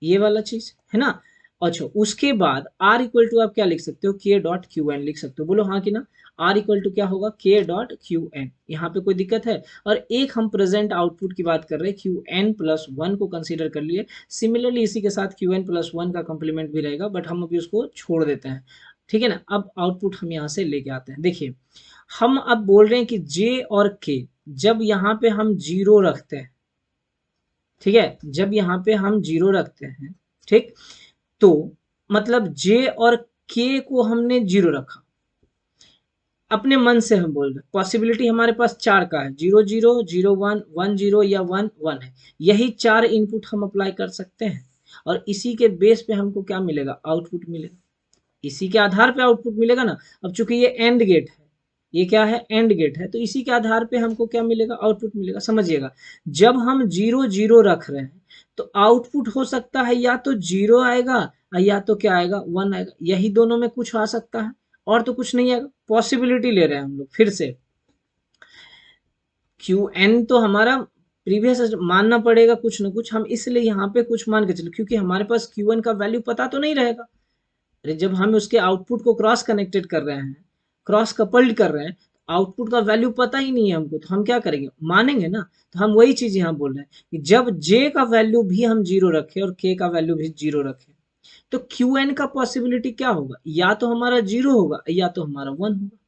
ये वाला चीज है ना। अच्छा, उसके बाद R इक्वल टू आप क्या लिख सकते हो, K डॉट Qn लिख सकते हो, बोलो हाँ कि ना। R इक्वल टू क्या होगा, K डॉट Qn। यहाँ पे कोई दिक्कत है। और एक हम प्रेजेंट आउटपुट की बात कर रहे हैं, Qn प्लस 1 को कंसीडर कर लिए। सिमिलरली इसी के साथ Qn प्लस 1 का कंप्लीमेंट भी रहेगा, बट हम अभी उसको छोड़ देते हैं, ठीक है ना। अब आउटपुट हम यहाँ से लेके आते हैं। देखिए हम अब बोल रहे हैं कि J और K जब यहाँ पे हम जीरो रखते हैं, ठीक है, जब यहाँ पे हम जीरो रखते हैं, ठीक, तो मतलब J और K को हमने जीरो रखा, अपने मन से हम बोल रहे, पॉसिबिलिटी हमारे पास चार का है, 0 0 0 1 1 0 या 1 1 है। यही चार इनपुट हम अप्लाई कर सकते हैं और इसी के बेस पे हमको क्या मिलेगा, आउटपुट मिलेगा। इसी के आधार पे आउटपुट मिलेगा ना। अब चूंकि ये एंड गेट है, ये क्या है, एंड गेट है, तो इसी के आधार पे हमको क्या मिलेगा, आउटपुट मिलेगा। समझिएगा, जब हम 0 0 रख रहे हैं तो आउटपुट हो सकता है या तो 0 आएगा या तो क्या आएगा, 1 आएगा। यही दोनों में कुछ आ सकता है और तो कुछ नहीं आएगा। पॉसिबिलिटी ले रहे हैं हम लोग फिर से। Qn तो हमारा प्रीवियस मानना पड़ेगा कुछ ना कुछ, हम इसलिए यहाँ पे कुछ मान के चलो, क्योंकि हमारे पास Qn का वैल्यू पता तो नहीं रहेगा। अरे जब हम उसके आउटपुट को क्रॉस कनेक्टेड कर रहे हैं, क्रॉस कपल्ड कर रहे हैं, आउटपुट का वैल्यू पता ही नहीं है हमको, तो हम क्या करेंगे, मानेंगे ना। तो हम वही चीज यहाँ बोल रहे हैं कि जब J का वैल्यू भी हम जीरो रखें और K का वैल्यू भी जीरो रखें, तो Qn का पॉसिबिलिटी क्या होगा, या तो हमारा जीरो होगा या तो हमारा 1 होगा।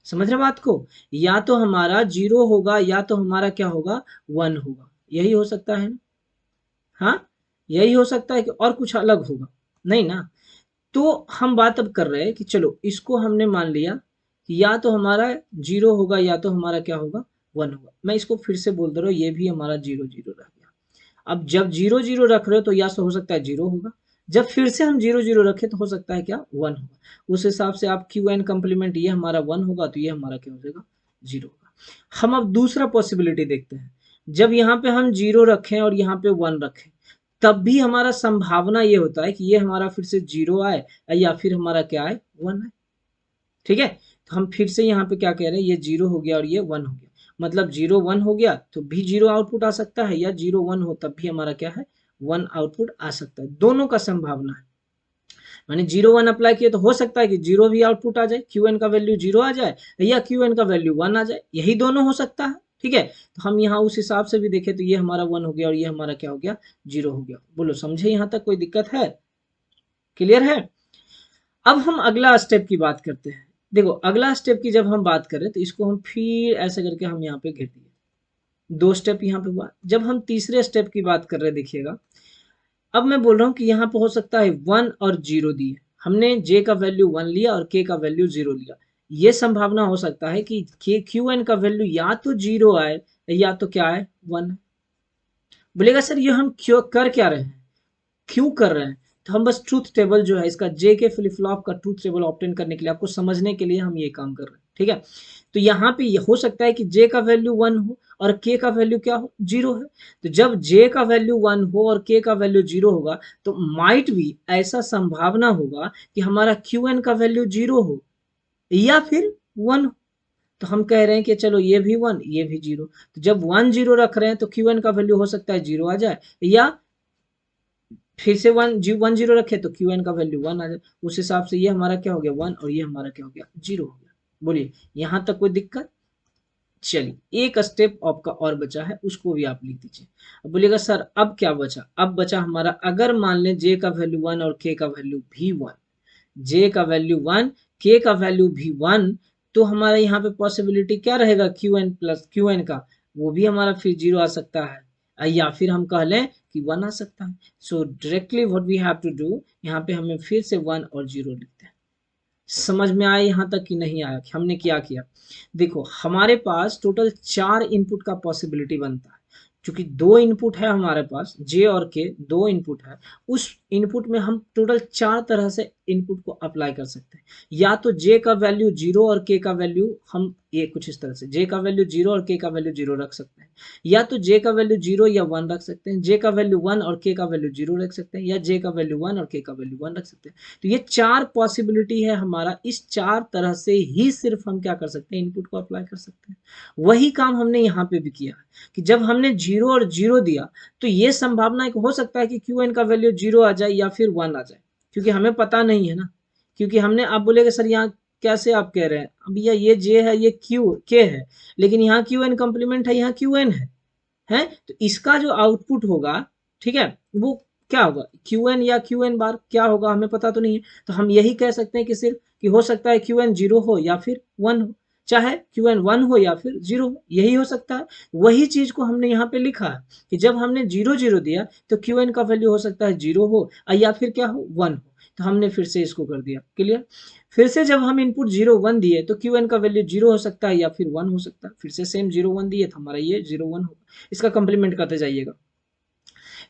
समझ रहे बात को, या तो हमारा जीरो होगा या तो हमारा क्या होगा, 1 होगा। यही हो सकता है ना, हाँ यही हो सकता है कि और कुछ अलग होगा, नहीं ना। तो हम बात अब कर रहे हैं कि चलो इसको हमने मान लिया कि या तो हमारा जीरो होगा या तो हमारा क्या होगा, 1 होगा। मैं इसको फिर से बोल दे रहा हूँ, ये भी हमारा 0 0 रह गया। अब जब 0 0 रख रहे हो तो या तो हो सकता है 0 होगा, जब फिर से हम 0 0 रखें तो हो सकता है क्या, 1 होगा। उस हिसाब से आप Qn कम्प्लीमेंट ये हमारा 1 होगा तो ये हमारा क्या हो जाएगा, 0 होगा। हम अब दूसरा पॉसिबिलिटी देखते हैं, जब यहाँ पे हम 0 रखें और यहाँ पे 1 रखें, तब भी हमारा संभावना ये होता है कि ये हमारा फिर से 0 आए या फिर हमारा क्या आए, 1 आए। ठीक है, तो हम फिर से यहाँ पे क्या कह रहे हैं, ये 0 हो गया और ये 1 हो गया, मतलब 0 1 हो गया तो भी 0 आउटपुट आ सकता है, या 0 1 हो तब भी हमारा क्या है, 1 आउटपुट आ सकता है। दोनों का संभावना है, मैंने 0 1 अप्लाई किया तो हो सकता है कि 0 भी आउटपुट आ जाए, Qn का वैल्यू 0 आ जाए या Qn का वैल्यू 1 आ जाए, यही दोनों हो सकता है। ठीक है, तो हम यहाँ उस हिसाब से भी देखें तो ये हमारा 1 हो गया और ये हमारा क्या हो गया, 0 हो गया। बोलो समझे, यहाँ तक कोई दिक्कत है, क्लियर है। अब हम अगला स्टेप की बात करते हैं। देखो अगला स्टेप की जब हम बात करें तो इसको हम फिर ऐसे करके हम यहाँ पे घेर दिए, दो स्टेप यहाँ पे हुआ। जब हम तीसरे स्टेप की बात कर रहे हैं, देखिएगा अब मैं बोल रहा हूँ कि यहाँ पे हो सकता है 1 और 0 दिए, हमने J का वैल्यू 1 लिया और K का वैल्यू 0 लिया। ये संभावना हो सकता है कि Qn का वैल्यू या तो 0 आए या तो क्या आए, 1। बोलेगा सर ये हम क्यों कर क्या रहे हैं, क्यों कर रहे हैं, तो हम बस ट्रूथ टेबल जो है इसका J के फ्लिप फ्लॉप का ट्रूथ टेबल ऑब्टेन करने के लिए, आपको समझने के लिए हम ये काम कर रहे हैं। ठीक है, तो यहाँ पे हो सकता है कि J का वैल्यू 1 हो और K का वैल्यू क्या हो, 0 है। तो जब J का वैल्यू 1 हो और K का वैल्यू 0 होगा तो माइट भी ऐसा संभावना होगा कि हमारा Qn का वैल्यू 0 हो या फिर 1 हो। तो हम कह रहे हैं कि चलो ये भी 1 ये भी 0, तो जब 1 0 रख रहे हैं तो Qn का वैल्यू हो सकता है 0 आ जाए, या फिर से 1 0 रखे तो Qn का वैल्यू 1 आ जाए। उस हिसाब से ये हमारा क्या हो गया, 1 और ये हमारा क्या हो गया, 0 हो गया। बोलिए यहाँ तक कोई दिक्कत। चलिए एक स्टेप आपका और बचा है, उसको भी आप लिख दीजिए। अब बोलिएगा सर अब क्या बचा, अब बचा हमारा, अगर मान लें J का वैल्यू 1 और K का वैल्यू भी 1, J का वैल्यू 1 K का वैल्यू भी 1, तो हमारा यहाँ पे पॉसिबिलिटी क्या रहेगा, Qn प्लस Qn का, वो भी हमारा फिर 0 आ सकता है या फिर हम कह लें कि 1 आ सकता है। So directly what we have to do, यहाँ पे हमें फिर से 1 और 0 लिखते हैं। समझ में आया यहाँ तक कि नहीं आया, हमने क्या किया। देखो हमारे पास टोटल 4 इनपुट का पॉसिबिलिटी बनता है, क्योंकि दो इनपुट है हमारे पास, जे और के दो इनपुट है, उस इनपुट में हम टोटल 4 तरह से इनपुट को अप्लाई कर सकते हैं। या तो जे का वैल्यू 0 और के का वैल्यू हम ये कुछ इस तरह से जे का वैल्यू 0 और के का वैल्यू 0 रख सकते हैं, या तो जे का वैल्यू 0 या 1 रख सकते हैं, जे का वैल्यू 1 और के का वैल्यू 0 रख सकते हैं, या जे का वैल्यू 1 और के का वैल्यू 1 रख सकते हैं। तो ये 4 पॉसिबिलिटी है हमारा, इस 4 तरह से ही सिर्फ हम क्या कर सकते हैं, इनपुट को अप्लाई कर सकते हैं। वही काम हमने यहाँ पे भी किया है कि जब हमने 0 और 0 दिया तो ये संभावना एक हो सकता है कि क्यू एन का वैल्यू 0 आ जाए या फिर 1 आ जाए, क्योंकि हमें पता नहीं है ना। क्योंकि हमने, आप बोलेगे सर यहाँ कैसे आप कह रहे हैं, अब ये जे है, ये क्यू के है, लेकिन यहाँ क्यू एन कम्प्लीमेंट है, यहाँ क्यू एन है, तो इसका जो आउटपुट होगा, ठीक है, वो क्या होगा, क्यू एन या क्यू एन बार क्या होगा हमें पता तो नहीं है। तो हम यही कह सकते हैं कि सिर्फ कि हो सकता है क्यू एन 0 हो या फिर 1 हो, चाहे क्यू एन 1 हो या फिर 0 हो, यही हो सकता है। वही चीज को हमने यहाँ पे लिखा है कि जब हमने 0 0 दिया तो क्यू एन का वैल्यू हो सकता है 0 हो या फिर क्या हो, 1 हो। तो हमने फिर से इसको कर दिया क्लियर। फिर से जब हम इनपुट 0 1 दिए तो क्यू एन का वैल्यू 0 हो सकता है या फिर 1 हो सकता है। फिर से सेम 0 1 दिए तो हमारा ये 0 1 होगा, इसका कंप्लीमेंट करते जाइएगा।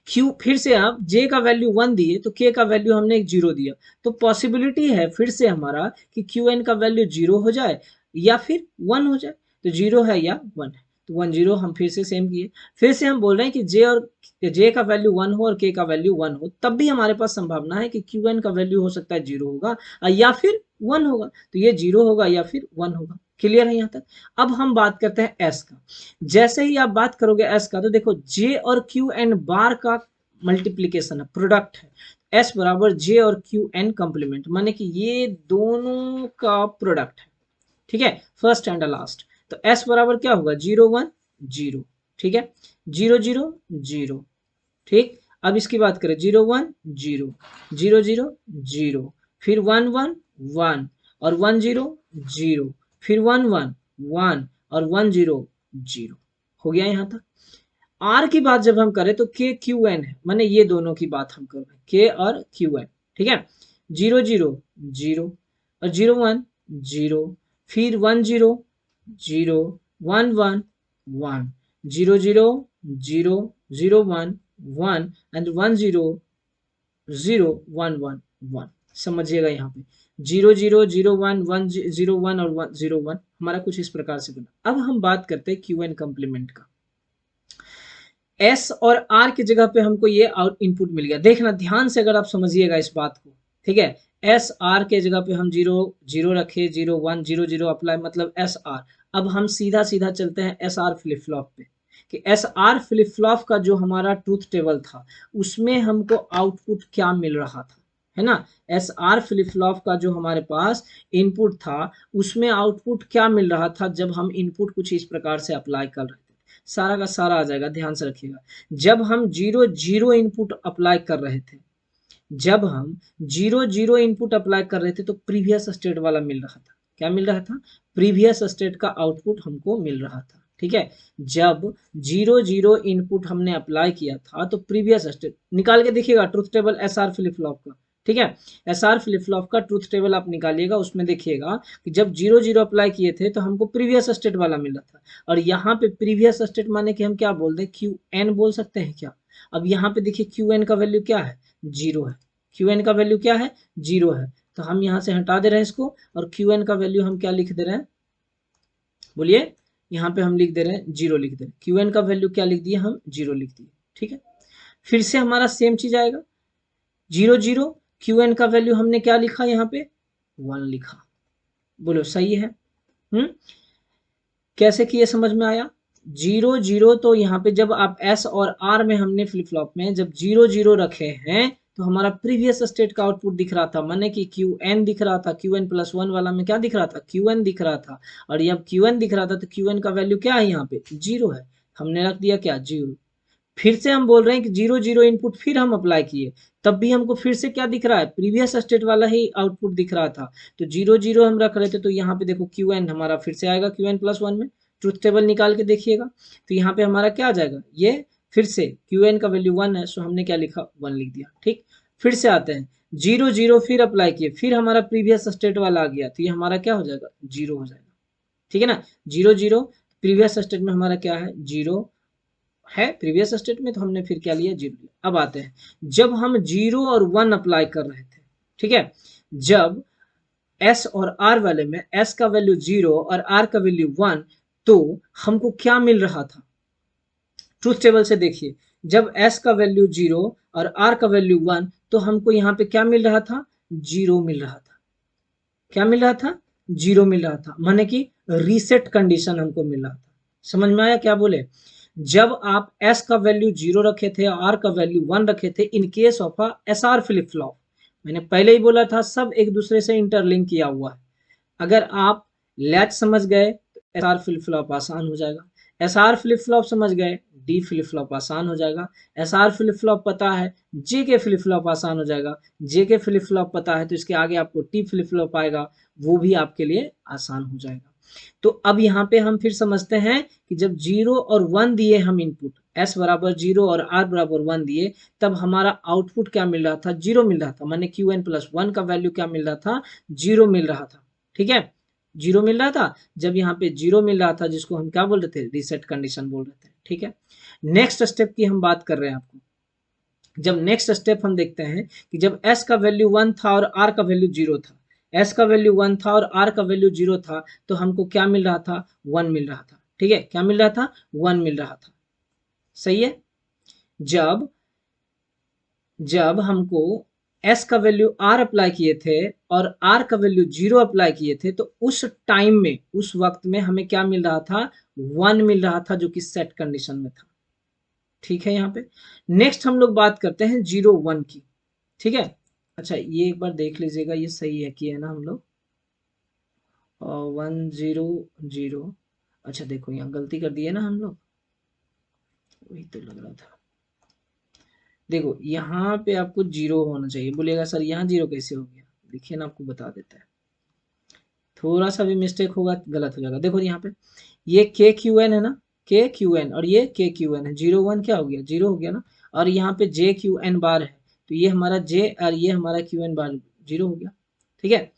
क्यू, फिर से आप जे का वैल्यू 1 दिए तो के का वैल्यू हमने एक 0 दिया, तो पॉसिबिलिटी है फिर से हमारा कि क्यू एन का वैल्यू 0 हो जाए या फिर 1 हो जाए। तो 0 है या 1 है, तो 1 0 हम फिर से सेम किए। फिर से हम बोल रहे हैं कि जे का वैल्यू 1 हो और के का वैल्यू 1 हो, तब भी हमारे पास संभावना है कि क्यू एन का वैल्यू हो सकता है 0 होगा या फिर 1 होगा। तो ये 0 होगा या फिर 1 होगा। क्लियर है यहाँ तक। अब हम बात करते हैं एस का। जैसे ही आप बात करोगे एस का, तो देखो जे और क्यू एन बार का मल्टीप्लीकेशन है, प्रोडक्ट है, एस बराबर जे और क्यू एन कॉम्प्लीमेंट, माने कि ये दोनों का प्रोडक्ट है, ठीक है, फर्स्ट एंड लास्ट। तो एस बराबर क्या होगा, 0 1 0, ठीक है, 0 0 0, ठीक। अब इसकी बात करें, 0 1 0 0 0 0, फिर 1 1 1 और 1 0 0, फिर 1 1 1 और 1 0 0। हो गया यहाँ तक। आर की बात जब हम करें तो के क्यू एन है, माने ये दोनों की बात हम कर रहे हैं, के और क्यू एन, ठीक है। 0 0 0 और 0 1 0, फिर 1 0 0 1 1 1, 0 0 0 0 1 1 एंड 1 0 0 1 1 1। समझिएगा यहाँ पे 0 0 0 1 1 0 1 और 1 0 1 हमारा कुछ इस प्रकार से बना। अब हम बात करते हैं क्यू एन कम्प्लीमेंट का। एस और आर की जगह पे हमको ये आउट इनपुट मिल गया। देखना ध्यान से, अगर आप समझिएगा इस बात को, ठीक है। एस आर के जगह पे हम 0 0 रखे, 0 1 0 0 अप्लाई, मतलब एस आर। अब हम सीधा सीधा चलते हैं एस आर फ्लिप फ्लॉप पे कि एस आर फ्लिप फ्लॉप का जो हमारा ट्रूथ टेबल था उसमें हमको आउटपुट क्या मिल रहा था, है ना। एस आर फ्लिप फ्लॉप का जो हमारे पास इनपुट था उसमें आउटपुट क्या मिल रहा था, जब हम इनपुट कुछ इस प्रकार से अप्लाई कर रहे थे। सारा का सारा आ जाएगा, ध्यान से रखिएगा। जब हम 0 0 इनपुट अप्लाई कर रहे थे, जब हम 0 0 इनपुट अप्लाई कर रहे थे तो प्रीवियस स्टेट वाला मिल रहा था। क्या मिल रहा था, प्रीवियस स्टेट का आउटपुट हमको मिल रहा था, ठीक है। जब 0 0 इनपुट हमने अप्लाई किया था तो प्रीवियस स्टेट निकाल के देखिएगा, truth table S R flip flop का, ठीक है। एस आर फ्लिप फ्लॉप का ट्रूथ टेबल आप निकालिएगा, उसमें देखिएगा कि जब 0 0 अप्लाई किए थे तो हमको प्रीवियस स्टेट वाला मिल रहा था, और यहाँ पे प्रीवियस स्टेट माने कि हम क्या बोल दें, क्यू एन बोल सकते हैं क्या। अब यहाँ पे देखिए क्यू एन का वैल्यू क्या है, 0 है। क्यू एन का वैल्यू क्या है, 0 है। तो हम यहाँ से हटा दे रहे हैं इसको, और क्यू एन का वैल्यू हम क्या लिख दे रहे हैं, बोलिए। यहाँ पे हम लिख दे रहे हैं 0 लिख दे रहे हैं। क्यू एन का वैल्यू क्या लिख दिया, हम 0 लिख दिए, ठीक है। फिर से हमारा सेम चीज आएगा, 0 0 क्यू एन का वैल्यू हमने क्या लिखा, यहाँ पे 1 लिखा। बोलो सही है। कैसे किए, समझ में आया। 0 0 तो यहाँ पे जब आप एस और आर में हमने फ्लिप फ्लॉप में जब 0 0 रखे हैं तो हमारा प्रीवियस स्टेट का आउटपुट दिख रहा था, माने कि क्यू एन दिख रहा था। क्यू एन प्लस 1 वाला में क्या दिख रहा था, क्यू एन दिख रहा था। और जब क्यू एन दिख रहा था तो क्यू एन का वैल्यू क्या है, यहाँ पे 0 है, हमने रख दिया क्या, 0। फिर से हम बोल रहे हैं कि 0 0 इनपुट फिर हम अप्लाई किए, तब भी हमको फिर से क्या दिख रहा है, प्रीवियस स्टेट वाला ही आउटपुट दिख रहा था। तो 0 0 हम रख रहे थे, तो यहाँ पे देखो क्यू एन हमारा फिर से आएगा, क्यू एन प्लस 1 में ट्रुथ टेबल निकाल के देखिएगा, तो यहाँ पे हमारा क्या आ जाएगा, ये फिर से क्यू एन का वैल्यू 1 है, सो हमने क्या लिखा, 1 लिख दिया, ठीक। फिर से आते हैं 0 0 फिर अप्लाई किए, फिर हमारा प्रीवियस स्टेट वाला आ गया, तो ये हमारा क्या हो जाएगा, 0 हो जाएगा, ठीक है ना। 0 0 प्रीवियस स्टेट में हमारा क्या है, 0 है प्रीवियस स्टेट में, तो हमने फिर क्या लिया, 0 लिया। अब आते हैं, जब हम 0 और 1 अप्लाई कर रहे थे, ठीक है, जब s और r वाले में s का वैल्यू 0 और r का वैल्यू 1, तो हमको क्या मिल रहा था, ट्रूथ टेबल से देखिए, जब s का वैल्यू 0 और r का वैल्यू 1, तो हमको यहाँ पे क्या मिल रहा था, 0 मिल रहा था। क्या मिल रहा था, 0 मिल रहा था, माने कि रीसेट कंडीशन हमको मिल रहा था। समझ में आया क्या बोले, जब आप s का वैल्यू 0 रखे थे, r का वैल्यू 1 रखे थे, in case of a SR flip flop, मैंने पहले ही बोला था सब एक दूसरे से इंटरलिंक किया हुआ है। अगर आप लैच समझ गए तो SR फ्लिप फ्लॉप आसान हो जाएगा, SR फ्लिप फ्लॉप समझ गए D फ्लिप फ्लॉप आसान हो जाएगा, SR फ्लिप फ्लॉप पता है JK फ्लिप फ्लॉप आसान हो जाएगा, JK फ्लिप फ्लॉप पता है तो इसके आगे आपको T फ्लिप फ्लॉप आएगा, वो भी आपके लिए आसान हो जाएगा। तो अब यहाँ पे हम फिर समझते हैं कि जब 0 और 1 दिए हम इनपुट, s बराबर 0 और r बराबर 1 दिए, तब हमारा आउटपुट क्या मिल रहा था, 0 मिल रहा था, माने qn प्लस 1 का वैल्यू क्या मिल रहा था, 0 मिल रहा था। ठीक है, 0 मिल रहा था, जब यहाँ पे 0 मिल रहा था, जिसको हम क्या बोल रहे थे, रीसेट कंडीशन बोल रहे थे। ठीक है, नेक्स्ट स्टेप की हम बात कर रहे हैं आपको, जब नेक्स्ट स्टेप हम देखते हैं कि जब s का वैल्यू 1 था और r का वैल्यू 0 था, s का वैल्यू 1 था और r का वैल्यू 0 था, तो हमको क्या मिल रहा था, 1 मिल रहा था। ठीक है, क्या मिल रहा था, 1 मिल रहा था। सही है, जब जब हमको s का वैल्यू r अप्लाई किए थे और r का वैल्यू 0 अप्लाई किए थे, तो उस टाइम में, उस वक्त में हमें क्या मिल रहा था, 1 मिल रहा था, जो कि सेट कंडीशन में था। ठीक है, यहाँ पे नेक्स्ट हम लोग बात करते हैं 0 1 की। ठीक है, अच्छा ये एक बार देख लीजिएगा, ये सही है कि है ना हम लोग 1 0 0, अच्छा देखो यहाँ गलती कर दी है ना हम लोग, वही तो लग रहा था। देखो यहाँ पे आपको 0 होना चाहिए, बोलिएगा सर यहाँ 0 कैसे हो गया, देखिए ना आपको बता देता है, थोड़ा सा भी मिस्टेक होगा गलत हो जाएगा। देखो यहाँ पे ये के क्यू एन है ना, के क्यू एन, और ये के क्यू एन है, 0 1 क्या हो गया, 0 हो गया ना, और यहाँ पे जे क्यू एन बार है, तो ये हमारा जे और ये हमारा क्यू एन बार 0 हो गया। ठीक है,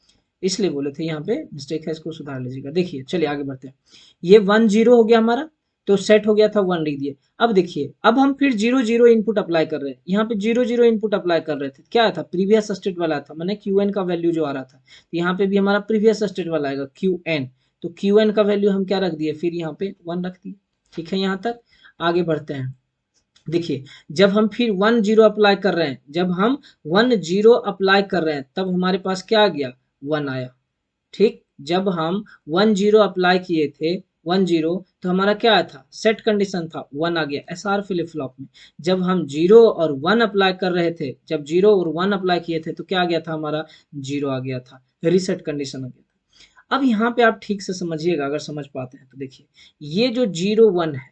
इसलिए बोले थे यहाँ पे मिस्टेक है, इसको सुधार लीजिएगा। देखिए चलिए आगे बढ़ते हैं, ये 1 0 हो गया हमारा, तो सेट हो गया था, 1 लिख दिए। अब देखिए, अब हम फिर 0 0 इनपुट अप्लाई कर रहे हैं, यहाँ पे 0 0 इनपुट अप्लाई कर रहे थे, क्या था, प्रीवियस स्टेट वाला था, मैंने क्यू एन का वैल्यू जो आ रहा था, तो यहाँ पे भी हमारा प्रीवियस स्टेट वाला आएगा क्यू एन, तो क्यू एन का वैल्यू हम क्या रख दिए, फिर यहाँ पे 1 रख दिए। ठीक है, यहाँ तक आगे बढ़ते हैं। देखिए, जब हम फिर 1 0 अप्लाई कर रहे हैं, जब हम 1 0 अप्लाई कर रहे हैं, तब हमारे पास क्या आ गया, 1 आया। ठीक, जब हम 1 0 अप्लाई किए थे, 1 0, तो हमारा क्या आया था, सेट कंडीशन था, 1 आ गया एसआर फ्लिप फ्लॉप में। जब हम 0 और 1 अप्लाई कर रहे थे, जब 0 और 1 अप्लाई किए थे, तो क्या आ गया था, हमारा 0 आ गया था, रीसेट कंडीशन आ गया था। अब यहाँ पे आप ठीक से समझिएगा, अगर समझ पाते हैं तो देखिए, ये जो 0 1 है,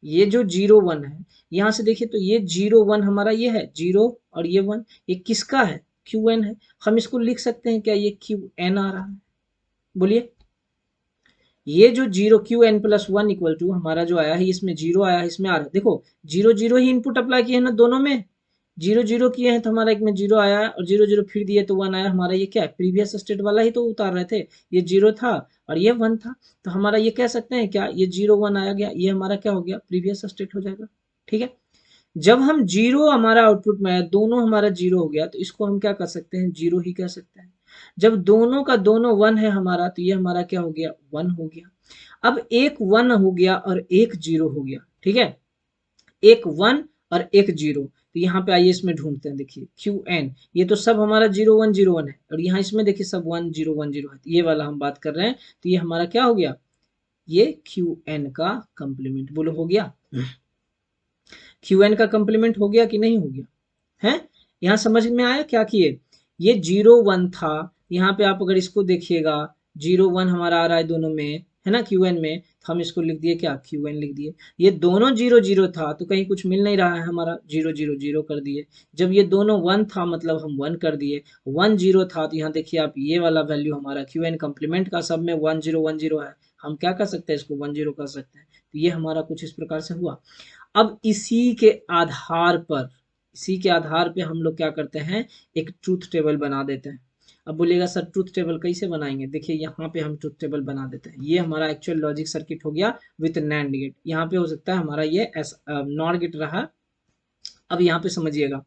ये जो 0 1 है, यहाँ से देखिए तो ये 0 1 हमारा ये है 0 और ये 1, ये किसका है, क्यू एन है। हम इसको लिख सकते हैं क्या, ये क्यू एन आ रहा है, बोलिए, ये जो 0 Q N plus 1 equal to हमारा जो आया है, इसमें 0 आया है, इसमें आ रहा है, देखो 0 0 ही इनपुट अप्लाई किए हैं ना दोनों में, 0 0 किए हैं, तो हमारा एक में 0 आया है, और 0 0 फिर दिए तो 1 आया, हमारा ये क्या है, प्रीवियस स्टेट वाला ही तो उतार रहे थे, ये 0 था और ये 1 था, तो हमारा ये कह सकते हैं क्या, ये 0 1 आया गया, ये हमारा क्या हो गया, प्रीवियस स्टेट हो जाएगा। ठीक है, जब हम 0 हमारा आउटपुट में आया, दोनों हमारा 0 हो गया, तो इसको हम क्या कर सकते हैं, 0 ही कह सकते हैं। जब दोनों का दोनों 1 है हमारा, तो ये हमारा क्या हो गया, 1 हो गया। अब एक 1 हो गया और एक 0 हो गया। ठीक है, एक 1 और एक 0, तो यहाँ पे आइए इसमें ढूंढते हैं, देखिए क्यू एन, ये तो सब हमारा 0 1 0 1 है, और यहाँ इसमें देखिए सब 1 0 1 0 है, तो ये वाला हम बात कर रहे हैं, तो ये हमारा क्या हो गया, ये क्यू एन का कंप्लीमेंट, बोलो हो गया, क्यू एन का कंप्लीमेंट हो गया कि नहीं हो गया है, यहाँ समझ में आया क्या किए, ये 0 1 था, यहाँ पे आप अगर इसको देखिएगा 0 1 हमारा आ रहा है दोनों में, है ना, क्यू एन में, तो हम इसको लिख दिए क्या, क्यू एन लिख दिए। ये दोनों 0 0 था, तो कहीं कुछ मिल नहीं रहा है हमारा, 0 0 0 कर दिए। जब ये दोनों 1 था, मतलब हम 1 कर दिए। 1 0 था, तो यहाँ देखिए आप, ये वाला वैल्यू हमारा क्यू एन कंप्लीमेंट का सब में 1 0 1 0 है, हम क्या कर सकते हैं, इसको 1 0 कर सकते हैं, तो ये हमारा कुछ इस प्रकार से हुआ। अब इसी के आधार पे हम लोग क्या करते हैं, एक ट्रूथ टेबल बना देते हैं। अब बोलिएगा सर ट्रुथ टेबल कैसे बनाएंगे, देखिए यहाँ पे हम ट्रुथ टेबल बना देते हैं। ये हमारा एक्चुअल लॉजिक सर्किट हो गया विथ नैंड गेट। यहाँ पे हो सकता है हमारा ये नॉर गेट रहा। अब यहाँ पे समझिएगा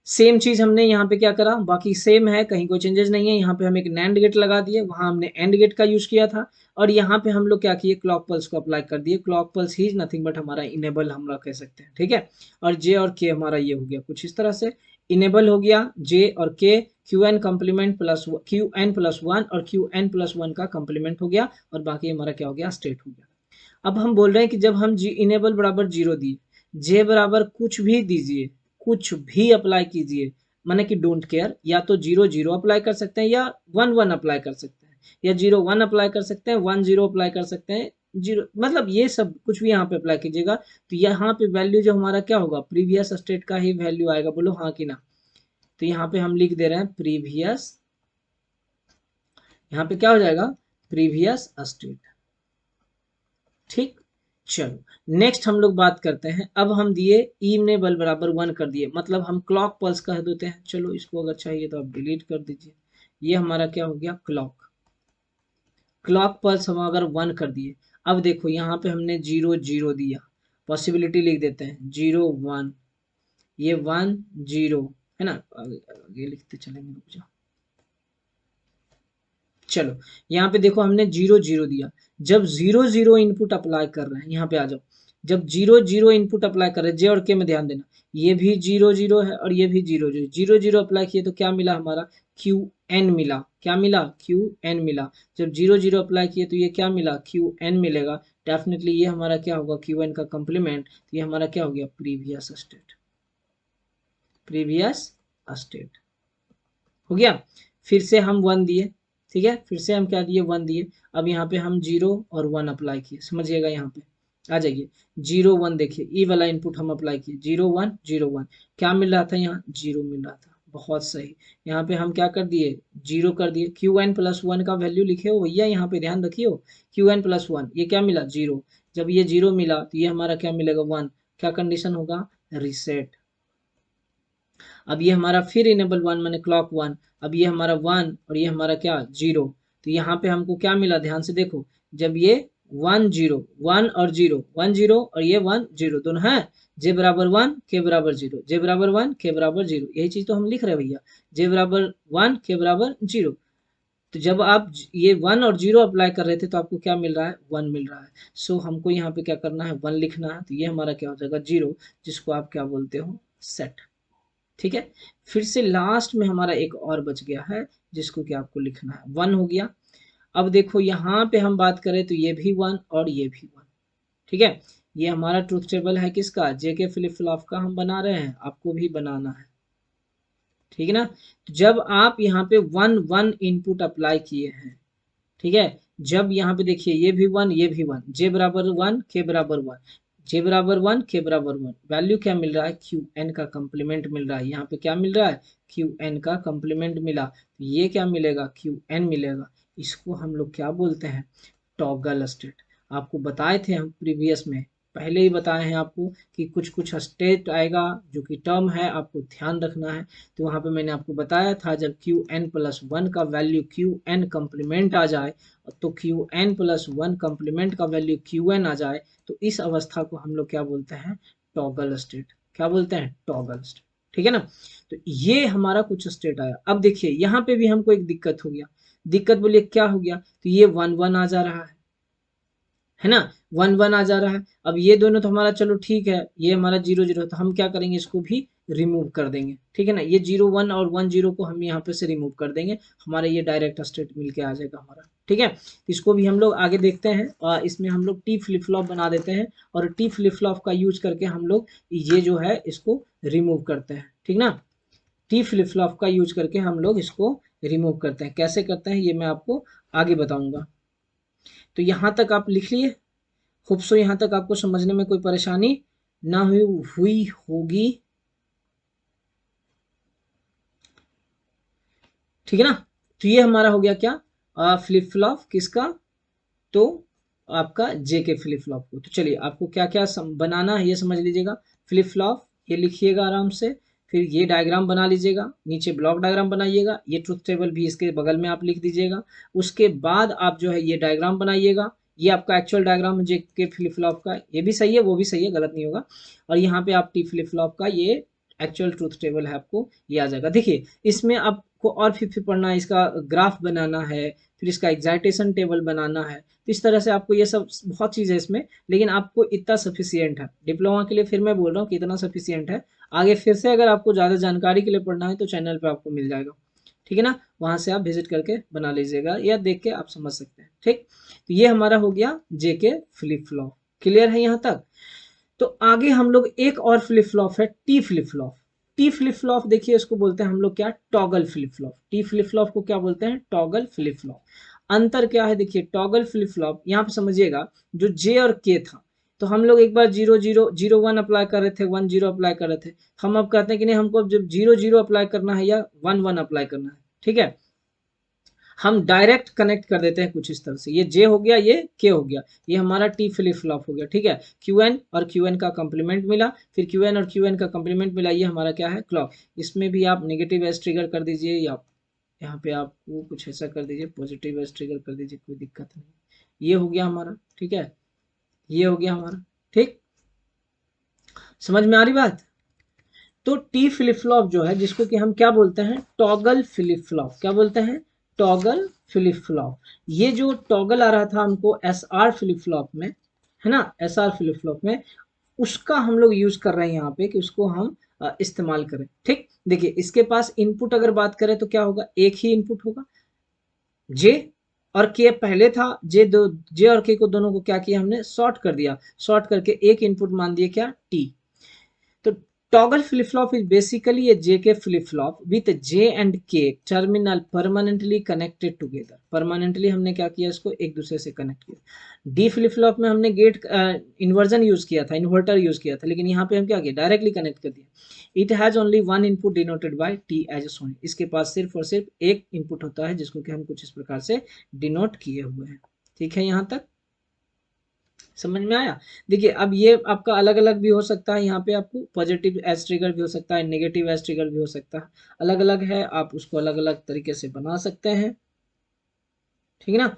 सेम चीज हमने यहाँ पे क्या करा, बाकी सेम है, कहीं कोई चेंजेस नहीं है। यहाँ पे हम एक नैंड गेट लगा दिए, वहां हमने एंड गेट का यूज किया था, और यहाँ पे हम लोग क्या किए, क्लॉक पल्स को अप्लाई कर दिए। Clock pulse he nothing but हमारा इनेबल हम लोग कह सकते हैं, ठीक है। और जे और के हमारा ये हो गया कुछ इस तरह से, इनेबल हो गया जे और K, Q n complement plus Q N plus one और क्यू एन प्लस वन का कम्प्लीमेंट हो गया, और बाकी हमारा क्या हो गया, स्टेट हो गया। अब हम बोल रहे हैं कि जब हम जी इनेबल बराबर 0 दिए, जे बराबर कुछ भी दीजिए, कुछ भी अप्लाई कीजिए, माने कि डोंट केयर, या तो 0 0 अप्लाई कर सकते हैं, या 1 1 अप्लाई कर सकते हैं, या 0 1 अप्लाई कर सकते हैं, 1 0 अप्लाई कर सकते हैं, 0 मतलब ये सब कुछ भी यहाँ पे अप्लाई कीजिएगा। तो यहाँ पे वैल्यू जो हमारा क्या होगा, प्रीवियस स्टेट का ही वैल्यू आएगा, बोलो हाँ कि ना। तो यहाँ पे हम लिख दे रहे हैं प्रीवियस, यहाँ पे क्या हो जाएगा, प्रीवियस स्टेट, ठीक। चलो नेक्स्ट हम लोग बात करते हैं। अब हम दिए इनेबल बराबर 1 कर दिए, मतलब हम क्लॉक पल्स कह देते हैं। चलो इसको अगर चाहिए तो आप डिलीट कर दीजिए। ये हमारा क्या हो गया, क्लॉक पल्स हम अगर 1 कर दिए। अब देखो यहाँ पे हमने 0 0 दिया, पॉसिबिलिटी लिख देते हैं 0 1, ये 1 0 है ना, आगे लिखते चलेंगे, रुक जाओ। चलो यहाँ पे देखो हमने 0 0 दिया, जब 0 0 इनपुट अप्लाई कर रहे हैं, यहाँ पे आ जाओ, जब 0 0 इनपुट अप्लाई कर रहे हैं, जे और के में ध्यान देना, ये भी 0 0 है और ये भी 0 0 0 0 अप्लाई किए तो क्या मिला हमारा, क्यू एन मिला। क्या मिला, क्यू एन मिला। जब 0 0 अप्लाई किए तो ये क्या मिला, क्यू एन मिलेगा। डेफिनेटली ये हमारा क्या होगा, क्यू एन का कंप्लीमेंट। तो ये हमारा क्या हो गया, प्रीवियस स्टेट, प्रीवियस स्टेट हो गया। फिर से हम 1 दिए, ठीक है, फिर से हम क्या दिए, 1 दिए। अब यहाँ पे हम 0 और 1 अप्लाई किए, समझिएगा यहाँ पे आ जाइए, 0 1 देखिए, ई वाला इनपुट हम अप्लाई किए, 0 1 0 1, क्या मिल रहा था यहाँ, 0 मिल रहा था, बहुत सही। यहाँ पे हम क्या कर दिए, 0 कर दिए। क्यू एन प्लस 1 का वैल्यू लिखे हो भैया, यहाँ पे ध्यान रखिए, क्यू एन प्लस 1, ये क्या मिला, 0। जब ये 0 मिला तो ये हमारा क्या मिलेगा, 1। क्या कंडीशन होगा, रिसेट। अब ये हमारा फिर इनेबल 1 माने क्लॉक 1, अब ये हमारा 1 और ये हमारा क्या, 0। तो यहाँ पे हमको क्या मिला, ध्यान से देखो, जब ये 1 0 1 और 0 1 0 और ये 1 0 दोनों है, जे बराबर 1 के बराबर 0, जे बराबर 1 के बराबर 0, यही चीज तो हम लिख रहे हैं भैया, जे बराबर 1 के बराबर 0। तो जब आप ये 1 और 0 अप्लाई कर रहे थे तो आपको क्या मिल रहा है, 1 मिल रहा है। सो हमको यहाँ पे क्या करना है, 1 लिखना है। तो ये हमारा क्या हो जाएगा, 0, जिसको आप क्या बोलते हो, सेट, ठीक है। फिर से लास्ट में हमारा एक और बच गया है, जिसको कि आपको लिखना है, 1 हो गया। अब देखो यहाँ पे हम बात करें तो ये भी 1 और ये भी 1, ठीक है। ये हमारा ट्रुथ टेबल है किसका, जेके फ्लिप फ्लॉप का हम बना रहे हैं, आपको भी बनाना है, ठीक है ना। तो जब आप यहाँ पे 1 1 इनपुट अप्लाई किए हैं, ठीक है, जब यहाँ पे देखिए ये भी 1 ये भी 1, जे बराबर 1 के बराबर 1, जे बराबर 1 के बराबर 1, वैल्यू क्या मिल रहा है, क्यू एन का कंप्लीमेंट मिल रहा है। यहाँ पे क्या मिल रहा है, क्यू एन का कंप्लीमेंट मिला, तो ये क्या मिलेगा, क्यू एन मिलेगा। इसको हम लोग क्या बोलते हैं, टॉगल स्टेट। आपको बताए थे हम प्रीवियस में, पहले ही बताए हैं आपको कि कुछ कुछ स्टेट आएगा जो कि टर्म है, आपको ध्यान रखना है। तो वहाँ पे मैंने आपको बताया था, जब क्यू एन प्लस 1 का वैल्यू क्यू एन कम्प्लीमेंट आ जाए, तो क्यू एन प्लस 1 कम्प्लीमेंट का वैल्यू क्यू एन आ जाए, तो इस अवस्था को हम लोग क्या बोलते हैं, टॉगल स्टेट। क्या बोलते हैं, टॉगल स्टेट, ठीक है ना। तो ये हमारा कुछ स्टेट आया। अब देखिए यहाँ पे भी हमको एक दिक्कत हो गया, दिक्कत बोलिए क्या हो गया, तो ये 1 1 आ जा रहा है ना, 1 1 आ जा रहा है। अब ये दोनों तो हमारा चलो ठीक है, ये हमारा 0 0, तो हम क्या करेंगे, इसको भी रिमूव कर देंगे, ठीक है ना। ये 0 1 और 1 0 को हम यहाँ पे से रिमूव कर देंगे, हमारा ये डायरेक्ट स्टेट मिलके आ जाएगा हमारा, ठीक है। इसको भी हम लोग आगे देखते हैं, और इसमें हम लोग टी फ्लिप फ्लॉप बना देते हैं, और टी फ्लिप फ्लॉप का यूज करके हम लोग ये जो है इसको रिमूव करते हैं, ठीक ना। टी फ्लिप फ्लॉप का यूज करके हम लोग इसको रिमूव करते हैं, कैसे करते हैं ये मैं आपको आगे बताऊंगा। तो यहाँ तक आप लिख लिए, होप सो यहाँ तक आपको समझने में कोई परेशानी ना हुई होगी, ठीक है ना। तो ये हमारा हो गया क्या, फ्लिप फ्लॉप किसका, तो आपका जे के फ्लिप फ्लॉप को। तो चलिए आपको क्या क्या बनाना है ये समझ लीजिएगा। फ्लिप फ्लॉप ये लिखिएगा आराम से, फिर ये डायग्राम बना लीजिएगा, नीचे ब्लॉक डायग्राम बनाइएगा, ये ट्रुथ टेबल भी इसके बगल में आप लिख दीजिएगा। उसके बाद आप जो है ये डायग्राम बनाइएगा, ये आपका एक्चुअल डायग्राम है जे के फ्लिप फ्लॉप का, ये भी सही है वो भी सही है, गलत नहीं होगा। और यहाँ पे आप टी फ्लिप फ्लॉप का ये एक्चुअल ट्रूथ टेबल है, आपको ये आ जाएगा। देखिए इसमें आपको और फिर पढ़ना है, इसका ग्राफ बनाना है, फिर इसका एक्साइटेशन टेबल बनाना है, तो इस तरह से आपको ये सब बहुत चीज़ है इसमें, लेकिन आपको इतना सफिशियंट है डिप्लोमा के लिए। फिर मैं बोल रहा हूँ कि इतना सफिशियंट है। आगे फिर से अगर आपको ज़्यादा जानकारी के लिए पढ़ना है तो चैनल पे आपको मिल जाएगा, ठीक है ना, वहाँ से आप विजिट करके बना लीजिएगा या देख के आप समझ सकते हैं। ठीक, तो ये हमारा हो गया जेके फ्लिप फ्लॉप। क्लियर है यहाँ तक? तो आगे हम लोग एक और फ्लिप फ्लॉप है T flip flop. T flip flop देखिए इसको बोलते हैं हम लोग क्या, toggle flip flop. T flip flop को क्या बोलते हैं, टॉगल फ्लिप फ्लॉप। अंतर क्या है देखिए, टॉगल फ्लिप फ्लॉप यहाँ पे समझिएगा, जो जे और के था, तो हम लोग एक बार 0 0 0 1 अप्लाई कर रहे थे, 1 0 अप्लाई कर रहे थे। हम अब कहते हैं कि नहीं, हमको जब 0 0 अप्लाई करना है या 1 1 अप्लाई करना है, ठीक है, हम डायरेक्ट कनेक्ट कर देते हैं कुछ इस तरह से। ये जे हो गया, ये के हो गया, ये हमारा टी फ्लिप फ्लॉप हो गया, ठीक है। क्यू एन और क्यू एन का कंप्लीमेंट मिला, फिर क्यू एन और क्यू एन का कंप्लीमेंट मिला, ये हमारा क्या है, क्लॉक। इसमें भी आप नेगेटिव एज ट्रिगर कर दीजिए, या यहाँ पे आपको कुछ ऐसा कर दीजिए, पॉजिटिव एज ट्रिगर कर दीजिए, कोई दिक्कत नहीं। ये हो गया हमारा, ठीक है, ये हो गया हमारा। ठीक, समझ में आ रही बात? तो टी फ्लिप फ्लॉप जो है, जिसको कि हम क्या बोलते हैं, टॉगल फ्लिप फ्लॉप। क्या बोलते हैं, टॉगल फ्लिप फ्लॉप। ये जो टॉगल आ रहा था हमको एस आर फ्लिप फ्लॉप में, है ना, एस आर फ्लिप फ्लॉप में, उसका हम लोग यूज कर रहे हैं यहाँ पे कि उसको हम इस्तेमाल करें। ठीक, देखिए इसके पास इनपुट अगर बात करें तो क्या होगा, एक ही इनपुट होगा, जे और के पहले था, जे और के को दोनों को क्या किया हमने, शॉर्ट कर दिया, शॉर्ट करके एक इनपुट मान दिए क्या, टी। तो toggle flip flop is basically a JK flip flop with J and K terminal permanently connected together. Permanently हमने क्या किया, इसको एक दूसरे से कनेक्ट किया। डी फ्लिप फ्लॉप में हमने गेट इन्वर्जन यूज किया था, इन्वर्टर यूज किया था, लेकिन यहाँ पे हम क्या किया, डायरेक्टली कनेक्ट कर दिया। It has only one input denoted by T as shown. इसके पास सिर्फ और सिर्फ एक इनपुट होता है, जिसको कि हम कुछ इस प्रकार से डिनोट किए हुए हैं। ठीक है, यहाँ तक समझ में आया? देखिए अब ये आपका अलग अलग भी हो सकता है, यहाँ पे आपको पॉजिटिव एज ट्रिगर भी हो सकता है, नेगेटिव एज ट्रिगर भी हो सकता है, अलग अलग है, आप उसको अलग अलग तरीके से बना सकते हैं, ठीक है ना।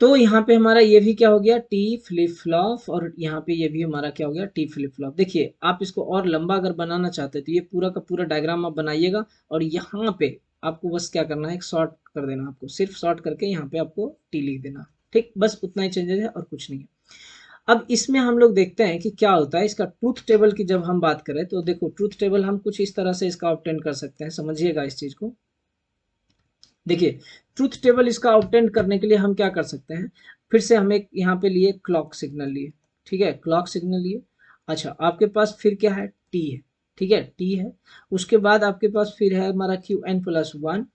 तो यहाँ पे हमारा ये भी क्या हो गया, टी फ्लिप फ्लॉप, और यहाँ पे ये भी हमारा क्या हो गया, टी फ्लिप फ्लॉप। देखिए आप इसको और लंबा अगर बनाना चाहते हैं तो ये पूरा का पूरा डायग्राम आप बनाइएगा, और यहाँ पे आपको बस क्या करना है, एक शॉर्ट कर देना, आपको सिर्फ शॉर्ट करके यहाँ पे आपको टी लिख देना। ठीक, बस उतना ही चेंजेस है और कुछ नहीं है। अब इसमें हम लोग देखते हैं कि क्या होता है इसका ट्रूथ टेबल की जब हम बात करें, तो देखो ट्रूथ टेबल हम कुछ इस तरह से इसका ऑब्टेन कर सकते हैं, समझिएगा इस चीज को। देखिए ट्रूथ टेबल इसका ऑब्टेन करने के लिए हम क्या कर सकते हैं, फिर से हम एक यहाँ पे लिए क्लॉक सिग्नल लिए, ठीक है, क्लॉक सिग्नल लिए। अच्छा आपके पास फिर क्या है, टी है, ठीक है, टी है। उसके बाद आपके पास फिर है हमारा Q N plus one,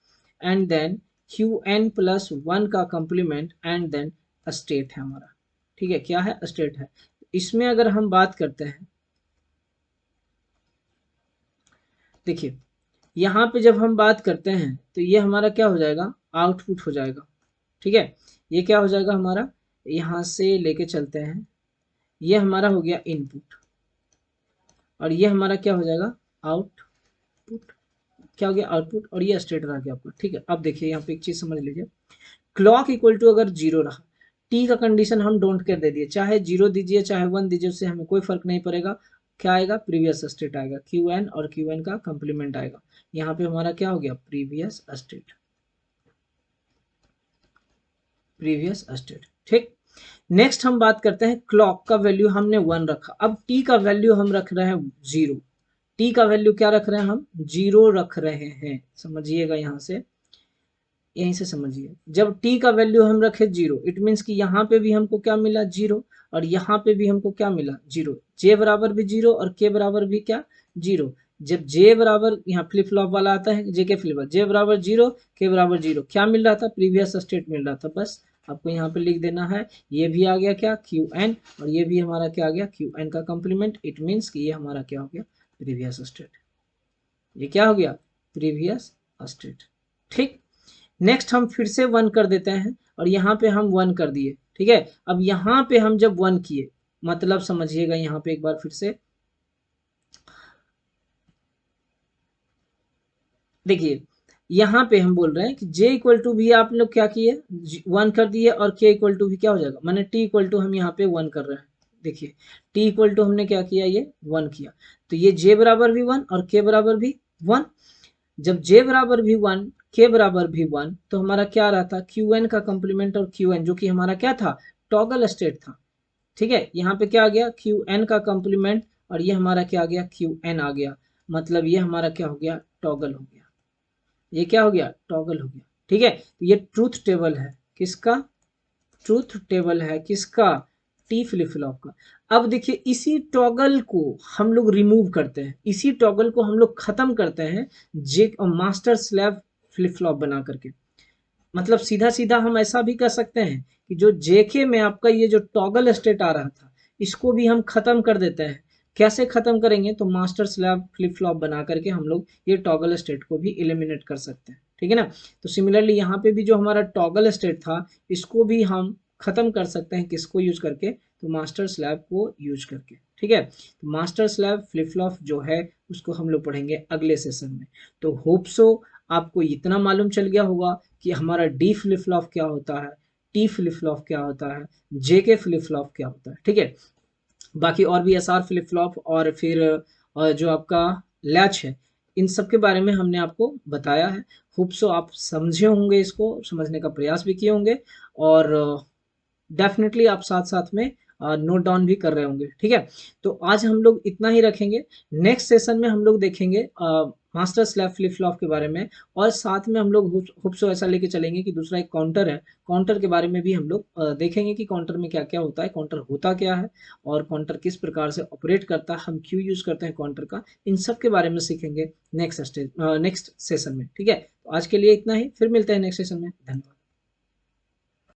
and then Q N plus one का कंप्लीमेंट, एंड देन स्टेट है हमारा, ठीक है, क्या है, स्टेट है। इसमें अगर हम बात करते हैं, देखिए यहाँ पे जब हम बात करते हैं तो ये हमारा क्या हो जाएगा, आउटपुट हो जाएगा, ठीक है। ये क्या हो जाएगा हमारा, यहाँ से लेके चलते हैं, ये हमारा हो गया इनपुट, और ये हमारा क्या हो जाएगा, आउटपुट। क्या हो गया, आउटपुट, और ये स्टेट रह गया आपका, ठीक है। अब देखिए यहाँ पे एक चीज समझ लीजिए, क्लॉक इक्वल टू अगर जीरो रहा, टी का कंडीशन हम डोंट केयर दे दिए, चाहे जीरो दीजिए चाहे वन दीजिए, उससे हमें कोई फर्क नहीं पड़ेगा। क्या आएगा, प्रीवियस स्टेट आएगा, क्यू एन और क्यू एन का कंप्लीमेंट आएगा। यहाँ पे हमारा क्या हो गया, प्रीवियस स्टेट, प्रीवियस स्टेट। ठीक, नेक्स्ट हम बात करते हैं, क्लॉक का वैल्यू हमने वन रखा, अब टी का वैल्यू हम रख रहे हैं जीरो। टी का वैल्यू क्या रख रहे हैं, हम जीरो रख रहे हैं, समझिएगा यहाँ से, यहीं से समझिए। जब टी का वैल्यू हम रखे जीरो, इट मीन्स कि यहाँ पे भी हमको क्या मिला, जीरो, और यहाँ पे भी हमको क्या मिला, जीरो। जे बराबर भी जीरो और के बराबर भी क्या, जीरो। जब जे बराबर, यहाँ फ्लिप फ्लॉप वाला आता है, जे के फ्लिप, जे बराबर जीरो, के बराबर जीरो, क्या मिल रहा था, प्रीवियस स्टेट मिल रहा था। बस आपको यहाँ पे लिख देना है, ये भी आ गया क्या, क्यू एन, और ये भी हमारा क्या आ गया, क्यू एन का कंप्लीमेंट। इट मीन्स कि ये हमारा क्या हो गया, प्रीवियस स्टेट। ये क्या हो गया, प्रीवियस स्टेट। ठीक, नेक्स्ट हम फिर से वन कर देते हैं, और यहाँ पे हम वन कर दिए, ठीक है। अब यहाँ पे हम जब वन किए, मतलब समझिएगा यहाँ पे एक बार फिर से, देखिए यहाँ पे हम बोल रहे हैं कि j इक्वल टू भी आप लोग क्या किए, 1 कर दिए, और k इक्वल टू भी क्या हो जाएगा, माने t इक्वल टू हम यहाँ पे 1 कर रहे हैं। देखिए t इक्वल टू हमने क्या किया, ये 1 किया, तो ये j बराबर भी 1 और k बराबर भी 1। जब j बराबर भी 1, k बराबर भी 1, तो हमारा क्या आ रहा था, qn का कंप्लीमेंट और qn जो कि हमारा क्या था, टॉगल स्टेट था। ठीक है, यहाँ पे क्या आ गया, qn का कंप्लीमेंट, और ये हमारा क्या आ गया, qn आ गया, मतलब ये हमारा क्या हो गया, टॉगल हो गया। ये क्या हो गया, टॉगल हो गया। ठीक है, तो ये ट्रूथ टेबल है किसका, ट्रूथ टेबल है किसका, टी फ्लिप फ्लॉप का। अब देखिए इसी टॉगल को हम लोग रिमूव करते हैं, इसी टॉगल को हम लोग खत्म करते हैं जे मास्टर स्लैब फ्लिप फ्लॉप बना करके। मतलब सीधा सीधा हम ऐसा भी कर सकते हैं कि जो जेके में आपका ये जो टॉगल स्टेट आ रहा था, इसको भी हम खत्म कर देते हैं। कैसे खत्म करेंगे, तो मास्टर स्लैब फ्लिप फ्लॉप बना करके हम लोग ये टॉगल स्टेट को भी एलिमिनेट कर सकते हैं। ठीक है ना, तो सिमिलरली यहाँ पे भी जो हमारा टॉगल स्टेट था, इसको भी हम खत्म कर सकते हैं, किसको यूज करके, तो मास्टर स्लैब को यूज करके। ठीक है, तो मास्टर स्लैब फ्लिप फ्लॉप जो है उसको हम लोग पढ़ेंगे अगले सेशन में। तो होप सो आपको इतना मालूम चल गया होगा कि हमारा डी फ्लिप फ्लॉप क्या होता है, टी फ्लिप फ्लॉप क्या होता है, जे के फ्लिप फ्लॉप क्या होता है। ठीक है, बाकी और भी एसआर फ्लिप फ्लॉप और फिर जो आपका लैच है, इन सब के बारे में हमने आपको बताया है। होप सो आप समझे होंगे, इसको समझने का प्रयास भी किए होंगे, और डेफिनेटली आप साथ साथ में नोट डाउन भी कर रहे होंगे। ठीक है, तो आज हम लोग इतना ही रखेंगे। नेक्स्ट सेशन में हम लोग देखेंगे मास्टर स्लैब फ्लिप फ्लॉप के बारे में, और साथ में हम लोग होप सो ऐसा लेके चलेंगे कि दूसरा एक काउंटर है, काउंटर के बारे में भी हम लोग देखेंगे कि काउंटर में क्या क्या होता है, काउंटर होता क्या है, और काउंटर किस प्रकार से ऑपरेट करता है, हम क्यों यूज करते हैं काउंटर का, इन सब के बारे में सीखेंगे नेक्स्ट सेशन में। ठीक है, तो आज के लिए इतना ही, फिर मिलते हैं नेक्स्ट सेशन में। धन्यवाद।